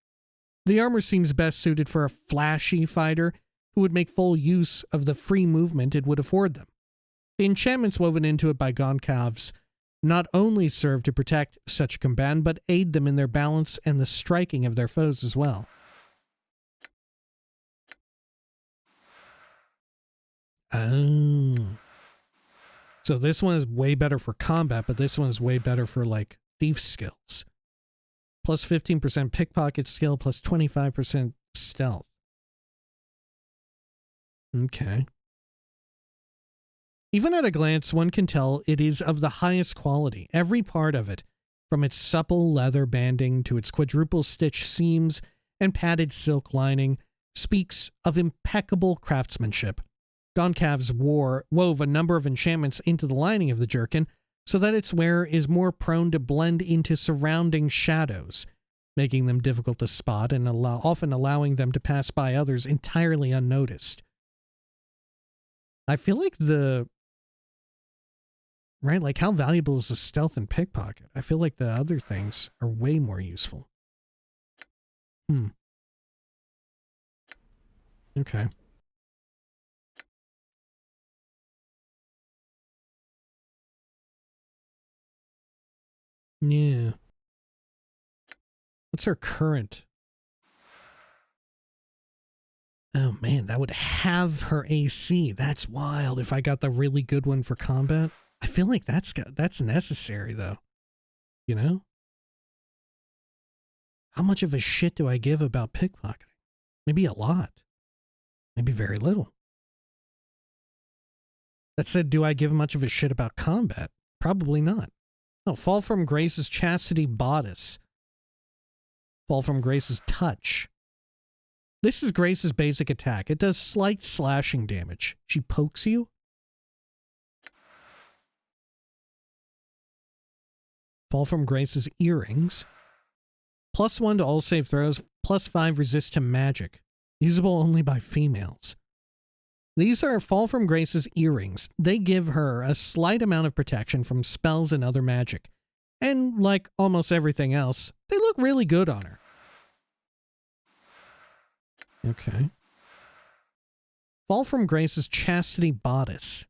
The armor seems best suited for a flashy fighter who would make full use of the free movement it would afford them. The enchantments woven into it by Gonkavs not only serve to protect such a combatant, but aid them in their balance and the striking of their foes as well. Oh. So this one is way better for combat, but this one is way better for, like, thief skills. Plus 15% pickpocket skill, plus 25% stealth. Okay. Even at a glance, one can tell it is of the highest quality. Every part of it, from its supple leather banding to its quadruple stitch seams and padded silk lining, speaks of impeccable craftsmanship. Gonkavs wove a number of enchantments into the lining of the jerkin so that its wearer is more prone to blend into surrounding shadows, making them difficult to spot and often allowing them to pass by others entirely unnoticed. I feel like right, like how valuable is the stealth and pickpocket? I feel like the other things are way more useful. Okay. Yeah. What's her current? Oh man, that would have her AC. That's wild if I got the really good one for combat. I feel like that's necessary though. You know? How much of a shit do I give about pickpocketing? Maybe a lot. Maybe very little. That said, do I give much of a shit about combat? Probably not. No, Fall from Grace's Chastity Bodice. Fall from Grace's Touch. This is Grace's basic attack. It does slight slashing damage. She pokes you. Fall from Grace's Earrings. +1 to all save throws, +5 resist to magic. Usable only by females. These are Fall from Grace's Earrings. They give her a slight amount of protection from spells and other magic. And like almost everything else, they look really good on her. Okay. Fall from Grace's Chastity Bodice.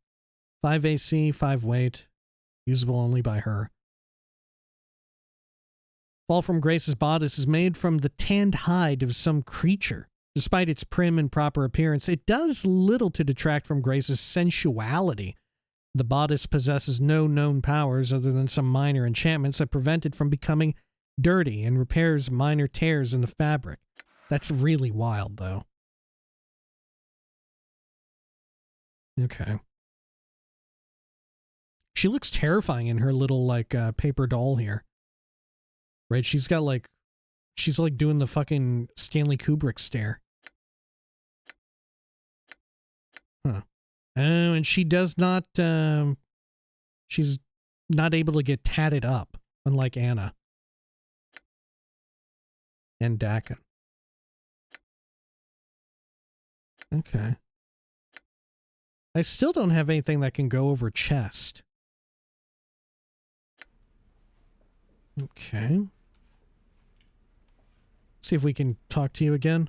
5 AC, 5 weight. Usable only by her. Fall from Grace's Bodice is made from the tanned hide of some creature. Despite its prim and proper appearance, it does little to detract from Grace's sensuality. The bodice possesses no known powers other than some minor enchantments that prevent it from becoming dirty and repairs minor tears in the fabric. That's really wild, though. Okay. She looks terrifying in her little, like, paper doll here. Right? She's got, like... She's, like, doing the fucking Stanley Kubrick stare. Huh. Oh, and she does not, she's not able to get tatted up, unlike Anna. And Dakin. Okay. I still don't have anything that can go over chest. Okay. See if we can talk to you again.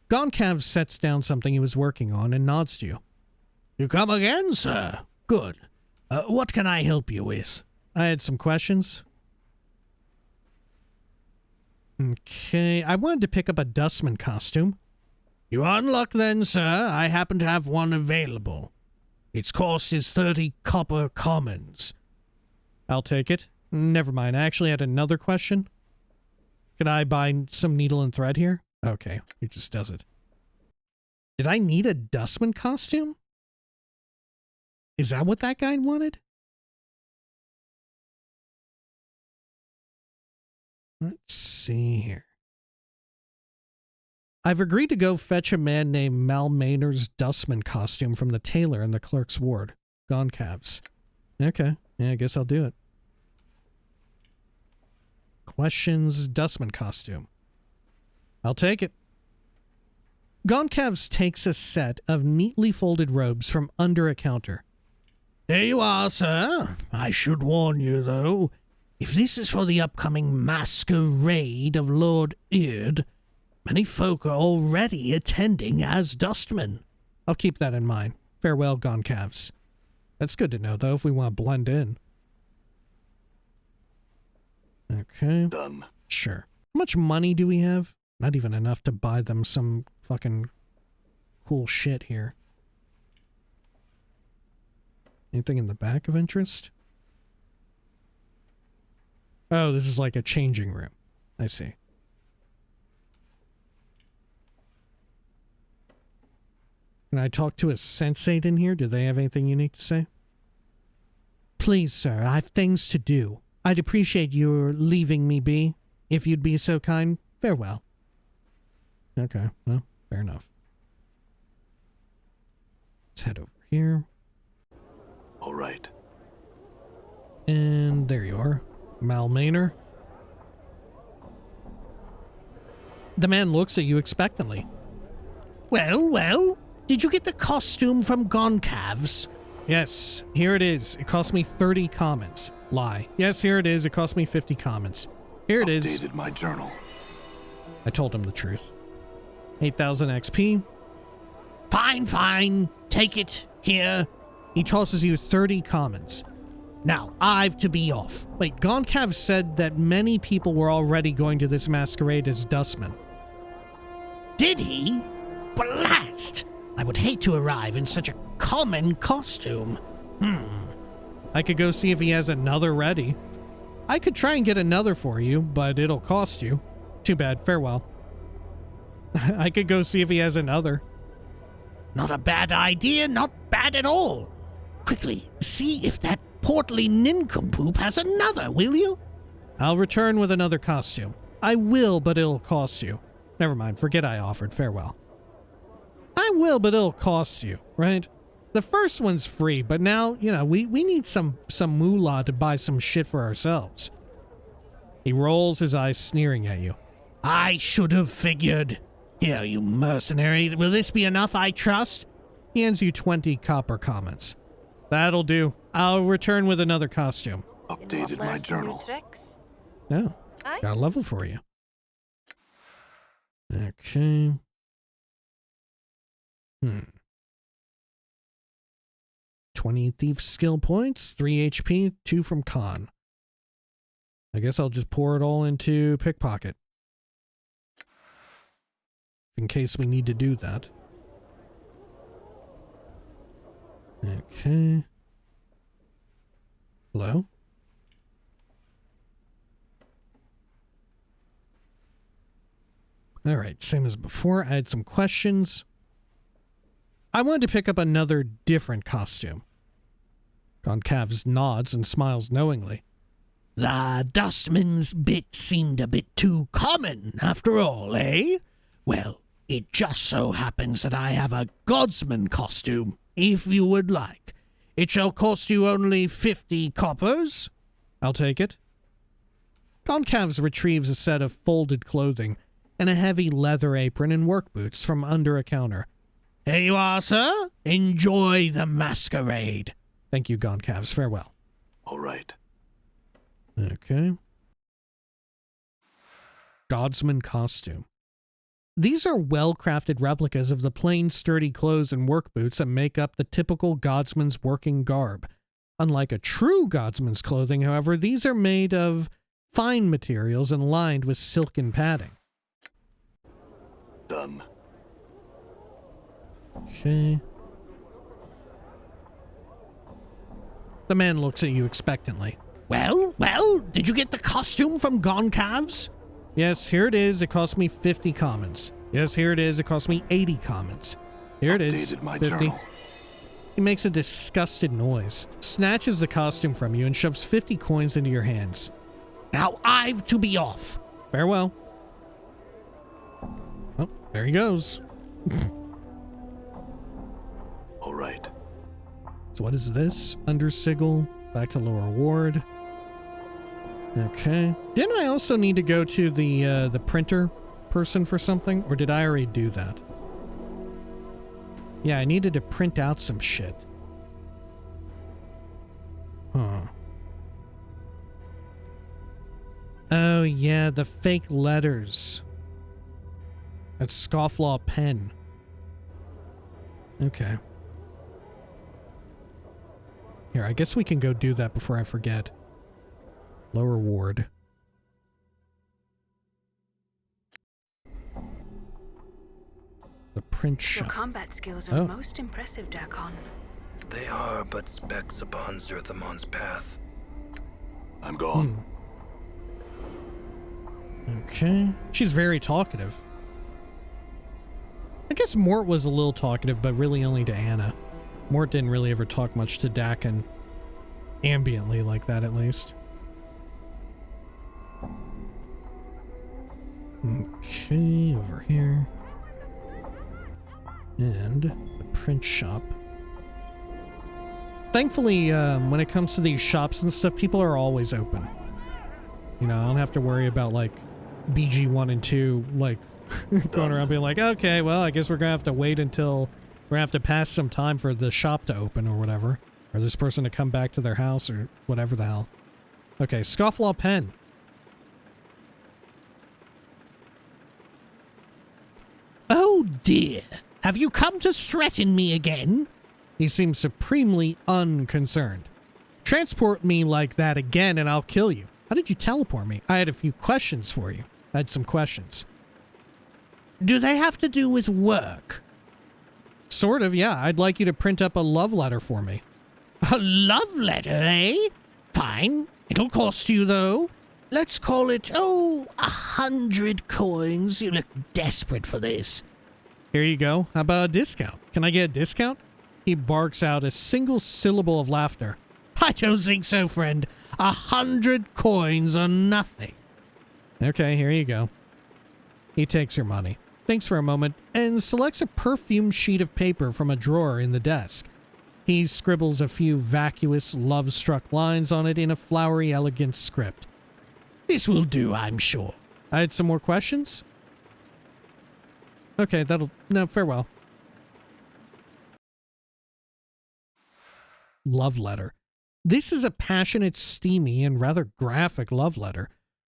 Goncav sets down something he was working on and nods to you. You come again, sir? Good. What can I help you with? I had some questions. Okay, I wanted to pick up a dustman costume. You are in luck then, sir. I happen to have one available. Its cost is 30 copper commons. I'll take it. Never mind, I actually had another question. Could I buy some needle and thread here? Okay, it just does it. Did I need a dustman costume? Is that what that guy wanted? Let's see here. I've agreed to go fetch a man named Mal Maynor's dustman costume from the tailor in the clerk's ward. Goncavs. Okay, yeah, I guess I'll do it. Questions, dustman costume. I'll take it. Goncavs takes a set of neatly folded robes from under a counter. There you are, sir. I should warn you, though, if this is for the upcoming masquerade of Lord Eard, many folk are already attending as dustmen. I'll keep that in mind. Farewell, Goncavs. That's good to know, though, if we want to blend in. Okay. Done. Sure. How much money do we have? Not even enough to buy them some fucking cool shit here. Anything in the back of interest? Oh, this is like a changing room. I see. Can I talk to a sensate in here? Do they have anything unique to say? Please, sir, I have things to do. I'd appreciate your leaving me be, if you'd be so kind. Farewell. Okay, well, fair enough. Let's head over here. All right. And there you are, Mal Maynor. The man looks at you expectantly. Well, did you get the costume from Goncavs? Yes, here it is. It cost me 30 commons. Lie. Yes, here it is. It cost me 50 commons. Here it is. Updated my journal. I told him the truth. 8,000 XP. Fine. Take it. Here. He tosses you 30 commons. Now, I've to be off. Wait, Goncav said that many people were already going to this masquerade as dustmen. Did he? Blast! I would hate to arrive in such a common costume. I could go see if he has another ready. I could try and get another for you, but it'll cost you. Too bad. Farewell. I could go see if he has another. Not a bad idea. Not bad at all. Quickly, see if that portly nincompoop has another, will you? I'll return with another costume. I will, but it'll cost you. Never mind. Forget I offered. Farewell. I will, but it'll cost you, right? The first one's free, but now, you know, we need some moolah to buy some shit for ourselves. He rolls his eyes, sneering at you. I should have figured. Here, you mercenary. Will this be enough, I trust? He hands you 20 copper commons. That'll do. I'll return with another costume. Updated my journal. Tricks? No. Aye. Got a level for you. Okay. 20 thief skill points, 3 HP, 2 from con. I guess I'll just pour it all into pickpocket. In case we need to do that. Okay. Hello? Alright, same as before. I had some questions. I wanted to pick up another different costume. Goncavs nods and smiles knowingly. The dustman's bit seemed a bit too common, after all, eh? Well, it just so happens that I have a godsman costume, if you would like. It shall cost you only 50 coppers. I'll take it. Goncavs retrieves a set of folded clothing and a heavy leather apron and work boots from under a counter. Here you are, sir. Enjoy the masquerade. Thank you, Goncavs. Farewell. All right. Okay. Godsman costume. These are well-crafted replicas of the plain, sturdy clothes and work boots that make up the typical Godsman's working garb. Unlike a true Godsman's clothing, however, these are made of fine materials and lined with silken padding. Done. Okay. The man looks at you expectantly. Well, did you get the costume from Gone Calves? Yes, here it is. It cost me 50 commons. Yes, here it is. It cost me 80 commons. Here it is. Updated my 50. journal. He makes a disgusted noise, snatches the costume from you, and shoves 50 coins into your hands. Now I've to be off. Farewell. Oh, there he goes. All right. So what is this? Under sigil, back to lower ward. Okay. Didn't I also need to go to the printer person for something, or did I already do that? Yeah, I needed to print out some shit. Huh. Oh yeah, the fake letters. That's Scofflaw pen. Okay. Here, I guess we can go do that before I forget. Lower ward. The print Your shop. combat skills are most impressive, Darkon. They are but specks upon Zerthamon's path. I'm gone. Okay. She's very talkative. I guess Mort was a little talkative, but really only to Anna. Mort didn't really ever talk much to Dakin. Ambiently like that, at least. Okay, over here. And the print shop. Thankfully, when it comes to these shops and stuff, people are always open. You know, I don't have to worry about, like, BG1 and 2, like, going around being like, okay, well, I guess we're gonna have to wait until... We're gonna have to pass some time for the shop to open or whatever. Or this person to come back to their house or whatever the hell. Okay, Scofflaw pen. Oh dear, have you come to threaten me again? He seems supremely unconcerned. Transport me like that again and I'll kill you. How did you teleport me? I had a few questions for you. I had some questions. Do they have to do with work? Sort of, yeah. I'd like you to print up a love letter for me. A love letter, eh? Fine. It'll cost you, though. Let's call it, 100 coins. You look desperate for this. Here you go. How about a discount? Can I get a discount? He barks out a single syllable of laughter. I don't think so, friend. 100 coins or nothing. Okay, here you go. He takes your money, thinks for a moment, and selects a perfumed sheet of paper from a drawer in the desk. He scribbles a few vacuous, love-struck lines on it in a flowery, elegant script. This will do, I'm sure. I had some more questions? Okay, no, farewell. Love letter. This is a passionate, steamy, and rather graphic love letter.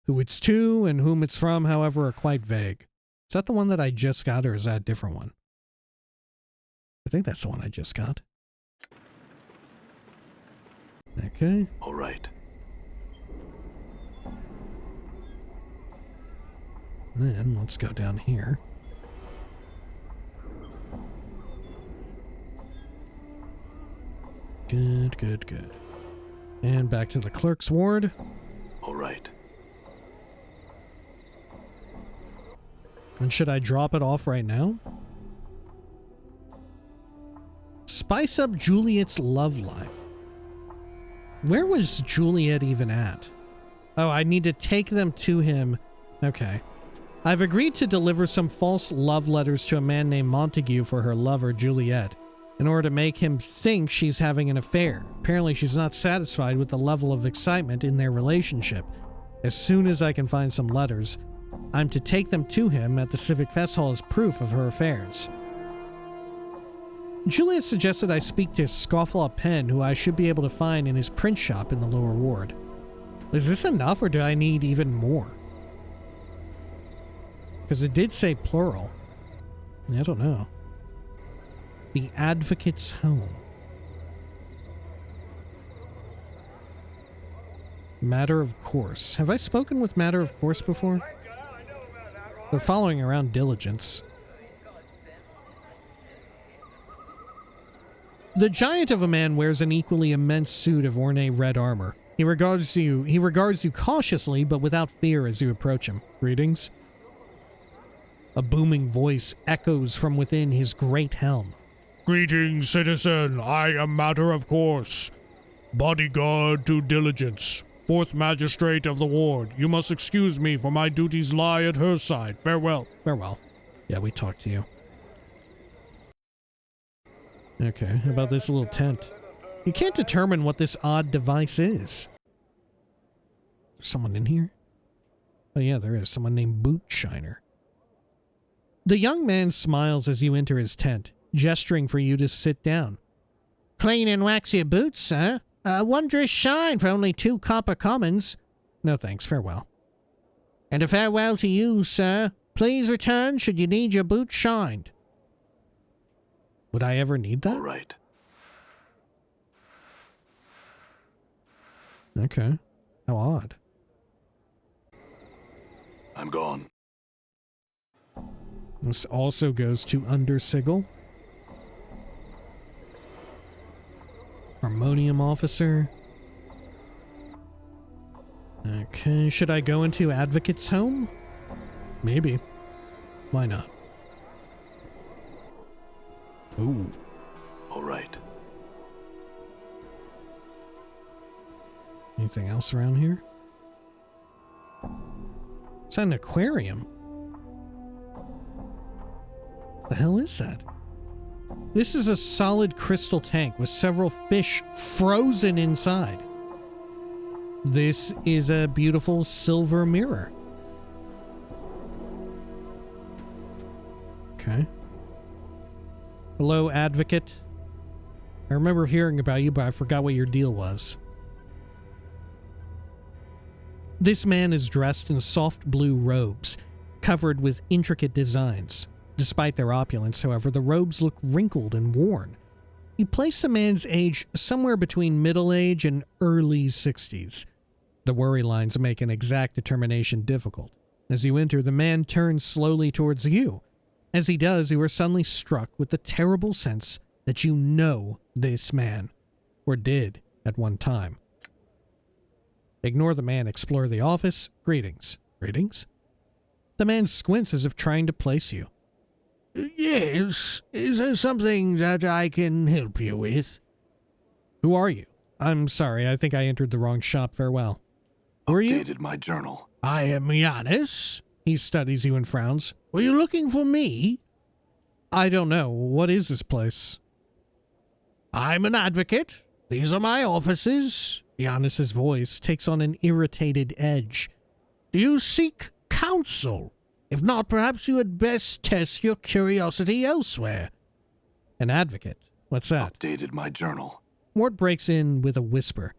Who it's to and whom it's from, however, are quite vague. Is that the one that I just got, or is that a different one? I think that's the one I just got. Okay. All right. Then let's go down here. Good, good, good. And back to the clerk's ward. All right. And should I drop it off right now? Spice up Juliet's love life. Where was Juliet even at? Oh, I need to take them to him. Okay. I've agreed to deliver some false love letters to a man named Montague for her lover, Juliet, in order to make him think she's having an affair. Apparently she's not satisfied with the level of excitement in their relationship. As soon as I can find some letters, I'm to take them to him at the Civic Fest Hall as proof of her affairs. Juliet suggested I speak to Scofflaw Penn, who I should be able to find in his print shop in the lower ward. Is this enough, or do I need even more? Because it did say plural. I don't know. The Advocate's home. Matter of Course. Have I spoken with Matter of Course before? They're following around Diligence. The giant of a man wears an equally immense suit of ornate red armor. He regards you cautiously, but without fear as you approach him. Greetings. A booming voice echoes from within his great helm. Greetings, citizen. I am Matter of Course, bodyguard to Diligence, 4th Magistrate of the Ward. You must excuse me, for my duties lie at her side. Farewell. Farewell. Yeah, we talked to you. Okay, how about this little tent? You can't determine what this odd device is. There's someone in here? Oh yeah, there is. Someone named Boot Shiner. The young man smiles as you enter his tent, gesturing for you to sit down. Clean and wax your boots, sir. A wondrous shine for only 2 copper commons. No thanks, farewell. And a farewell to you, sir. Please return should you need your boots shined. Would I ever need that? All right. Okay. How odd. I'm gone. This also goes to Undersigil. Harmonium Officer. Okay, should I go into Advocate's home? Maybe. Why not? Ooh. All right. Anything else around here? It's an aquarium. The hell is that? This is a solid crystal tank with several fish frozen inside. This is a beautiful silver mirror. Okay. Hello, Advocate. I remember hearing about you, but I forgot what your deal was. This man is dressed in soft blue robes, covered with intricate designs. Despite their opulence, however, the robes look wrinkled and worn. You place the man's age somewhere between middle age and early 60s. The worry lines make an exact determination difficult. As you enter, the man turns slowly towards you. As he does, you are suddenly struck with the terrible sense that you know this man, or did at one time. Ignore the man, explore the office. Greetings. Greetings? The man squints as if trying to place you. Yes, is there something that I can help you with? Who are you? I'm sorry, I think I entered the wrong shop. Farewell. Who are you? Updated my journal. I am Iannis. He studies you and frowns. Were you looking for me? I don't know. What is this place? I'm an advocate. These are my offices. Iannis's voice takes on an irritated edge. Do you seek counsel? If not, perhaps you had best test your curiosity elsewhere. An advocate? What's that? Updated my journal. Mort breaks in with a whisper.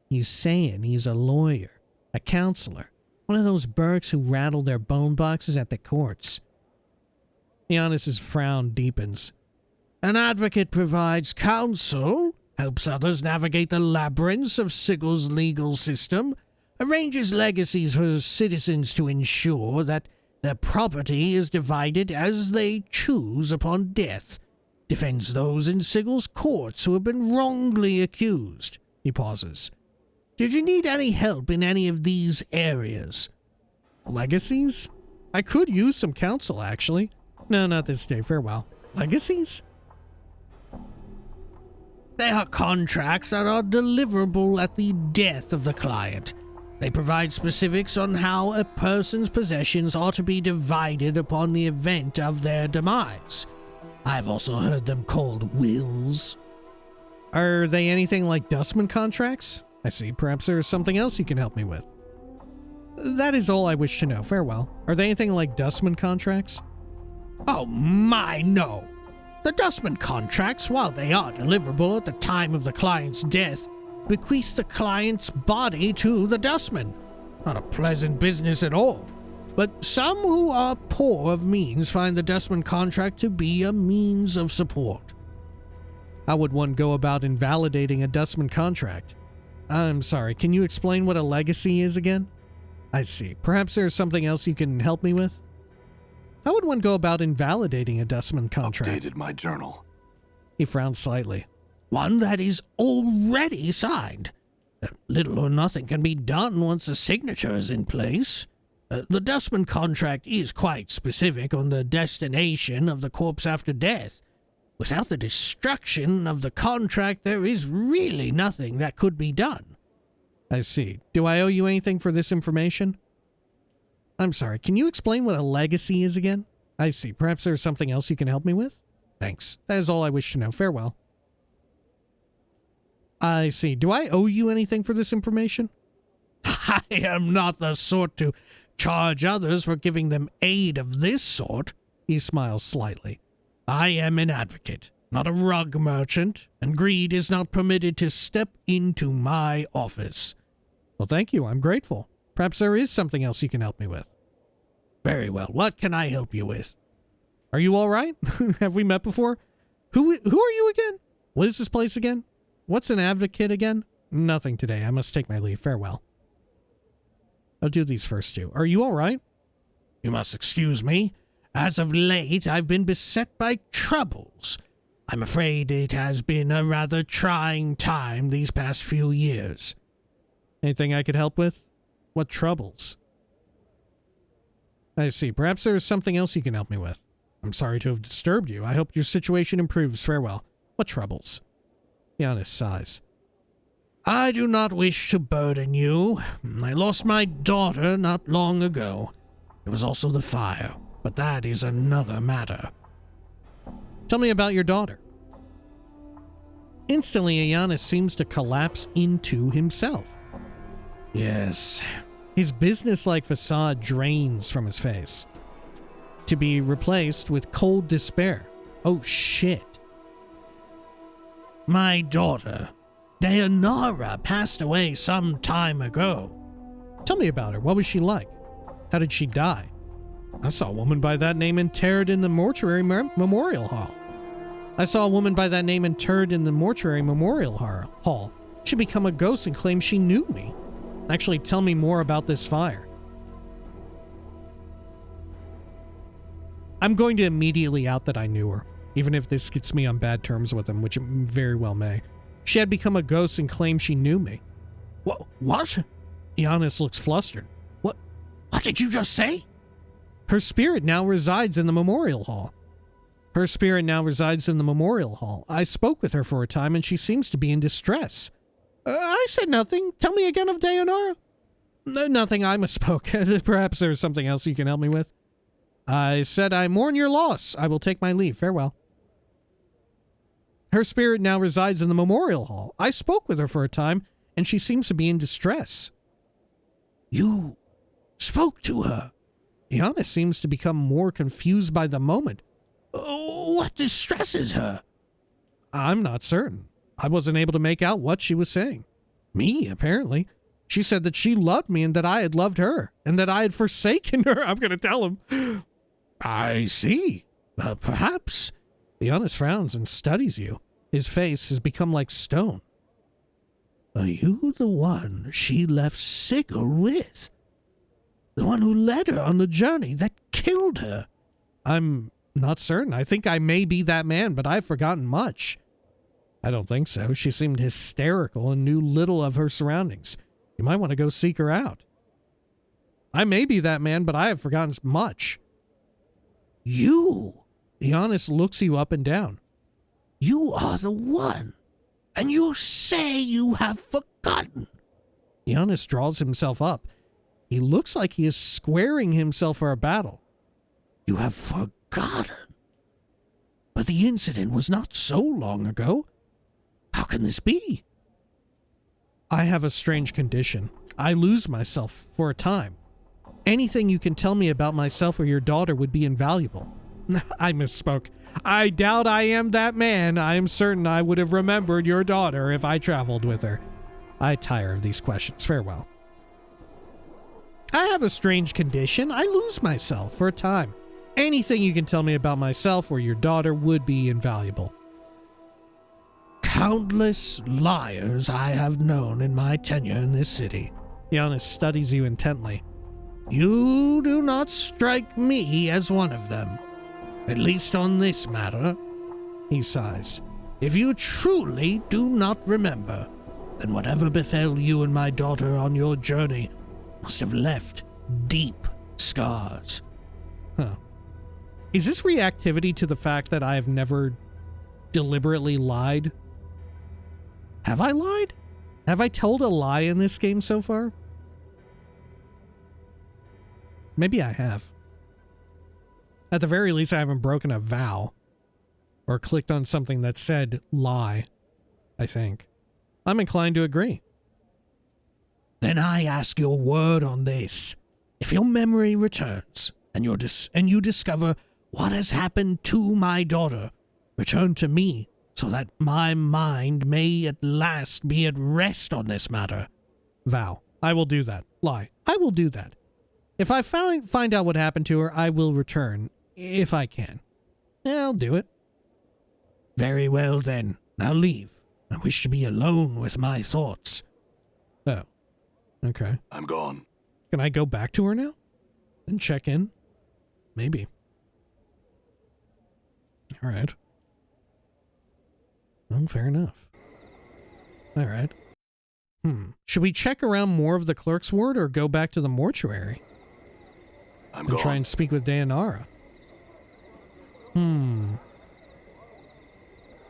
He's saying he's a lawyer, a counselor, one of those Burks who rattle their bone boxes at the courts. Iannis's frown deepens. An advocate provides counsel, helps others navigate the labyrinths of Sigel's legal system, arranges legacies for citizens to ensure that their property is divided as they choose upon death, defends those in Sigel's courts who have been wrongly accused. He pauses. Did you need any help in any of these areas? Legacies? I could use some counsel, actually. No, not this day. Farewell. Legacies? They are contracts that are deliverable at the death of the client. They provide specifics on how a person's possessions are to be divided upon the event of their demise. I've also heard them called wills. Are they anything like Dustman contracts? I see. Perhaps there is something else you can help me with. That is all I wish to know. Farewell. Are they anything like Dustman contracts? Oh my, no. The Dustman contracts, while they are deliverable at the time of the client's death, bequeath the client's body to the dustman. Not a pleasant business at all. but some who are poor of means find the Desmond contract to be a means of support. How would one go about invalidating a Desmond contract? I'm sorry, can you explain what a legacy is again? I see. Perhaps there's something else you can help me with? How would one go about invalidating a Desmond contract? Updated my journal. He frowned slightly. One that is already signed. Little or nothing can be done once the signature is in place. The Desmond contract is quite specific on the destination of the corpse after death. Without the destruction of the contract, there is really nothing that could be done. I see. Do I owe you anything for this information? I'm sorry, can you explain what a legacy is again? I see. Perhaps there's something else you can help me with? Thanks. That is all I wish to know. Farewell. I see. Do I owe you anything for this information? I am not the sort to charge others for giving them aid of this sort. He smiles slightly. I am an advocate, not a rug merchant, and greed is not permitted to step into my office. Well, thank you. I'm grateful. Perhaps there is something else you can help me with. Very well. What can I help you with? Are you all right? Have we met before? Who are you again? What is this place again? What's an advocate again? Nothing today. I must take my leave. Farewell. I'll do these first two. Are you all right? You must excuse me. As of late, I've been beset by troubles. I'm afraid it has been a rather trying time these past few years. Anything I could help with? What troubles? I see. Perhaps there is something else you can help me with. I'm sorry to have disturbed you. I hope your situation improves. Farewell. What troubles? Iannis sighs. I do not wish to burden you. I lost my daughter not long ago. It was also the fire, but that is another matter. Tell me about your daughter. Instantly, Iannis seems to collapse into himself. Yes. His business-like facade drains from his face, to be replaced with cold despair. Oh, shit. My daughter, Dayanara, passed away some time ago. Tell me about her. What was she like? How did she die? I saw a woman by that name interred in the mortuary memorial hall. She became a ghost and claimed she knew me. Actually, tell me more about this fire. I'm going to immediately out that I knew her, even if this gets me on bad terms with him, which it very well may. She had become a ghost and claimed she knew me. What? Iannis looks flustered. What did you just say? Her spirit now resides in the memorial hall. I spoke with her for a time and she seems to be in distress. I said nothing. Tell me again of Dayanara. Nothing, I misspoke. Perhaps there's something else you can help me with. I said I mourn your loss. I will take my leave. Farewell. Her spirit now resides in the memorial hall. I spoke with her for a time, and she seems to be in distress. You spoke to her? Iannis seems to become more confused by the moment. What distresses her? I'm not certain. I wasn't able to make out what she was saying. Me, apparently. She said that she loved me and that I had loved her, and that I had forsaken her. I'm going to tell him. I see. Perhaps. Iannis frowns and studies you. His face has become like stone. Are you the one she left Sigil with? The one who led her on the journey that killed her? I'm not certain. I think I may be that man, but I've forgotten much. I don't think so. She seemed hysterical and knew little of her surroundings. You might want to go seek her out. I may be that man, but I have forgotten much. You? Iannis looks you up and down. You are the one, and you say you have forgotten. Iannis draws himself up. He looks like he is squaring himself for a battle. You have forgotten? But the incident was not so long ago. How can this be? I have a strange condition. I lose myself for a time. Anything you can tell me about myself or your daughter would be invaluable. I misspoke. I doubt I am that man. I am certain I would have remembered your daughter if I traveled with her. I tire of these questions. Farewell. I have a strange condition. I lose myself for a time. Anything you can tell me about myself or your daughter would be invaluable. Countless liars I have known in my tenure in this city. Iannis studies you intently. You do not strike me as one of them. At least on this matter. He sighs. If you truly do not remember, then whatever befell you and my daughter on your journey must have left deep scars. Huh. Is this reactivity to the fact that I have never deliberately lied? Have I lied? Have I told a lie in this game so far? Maybe I have. At the very least, I haven't broken a vow or clicked on something that said lie, I think. I'm inclined to agree. Then I ask your word on this. If your memory returns and you discover what has happened to my daughter, return to me so that my mind may at last be at rest on this matter. Vow. I will do that. Lie. I will do that. If I find out what happened to her, I will return, if I can. Yeah, I'll do it. Very well then. Now leave. I wish to be alone with my thoughts. Oh. Okay. I'm gone. Can I go back to her now? And check in? Maybe. Alright. Well, fair enough. Alright. Should we check around more of the clerk's ward or go back to the mortuary? I'm and gone. try and speak with Dayanara?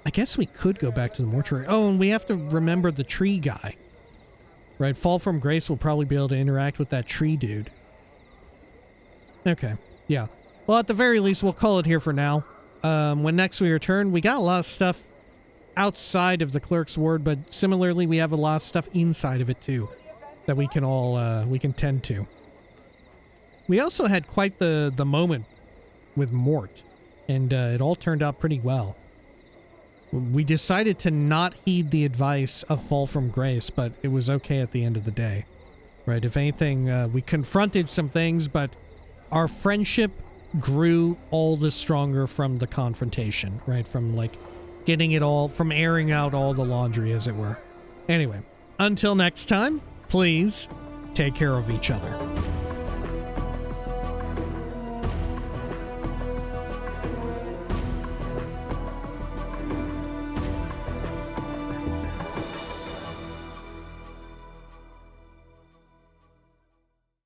I guess we could go back to the mortuary. Oh, and we have to remember the tree guy. Right, Fall from Grace will probably be able to interact with that tree dude. Okay, yeah. Well, at the very least, we'll call it here for now. When next we return, we got a lot of stuff outside of the clerk's ward, but similarly, we have a lot of stuff inside of it too that we can all we can tend to. We also had quite the moment with Morte, and it all turned out pretty well. We decided to not heed the advice of Fall from Grace, but it was okay at the end of the day. Right? If anything, we confronted some things, but our friendship grew all the stronger from the confrontation, right? From like getting it all, from airing out all the laundry, as it were. Anyway, until next time, please take care of each other.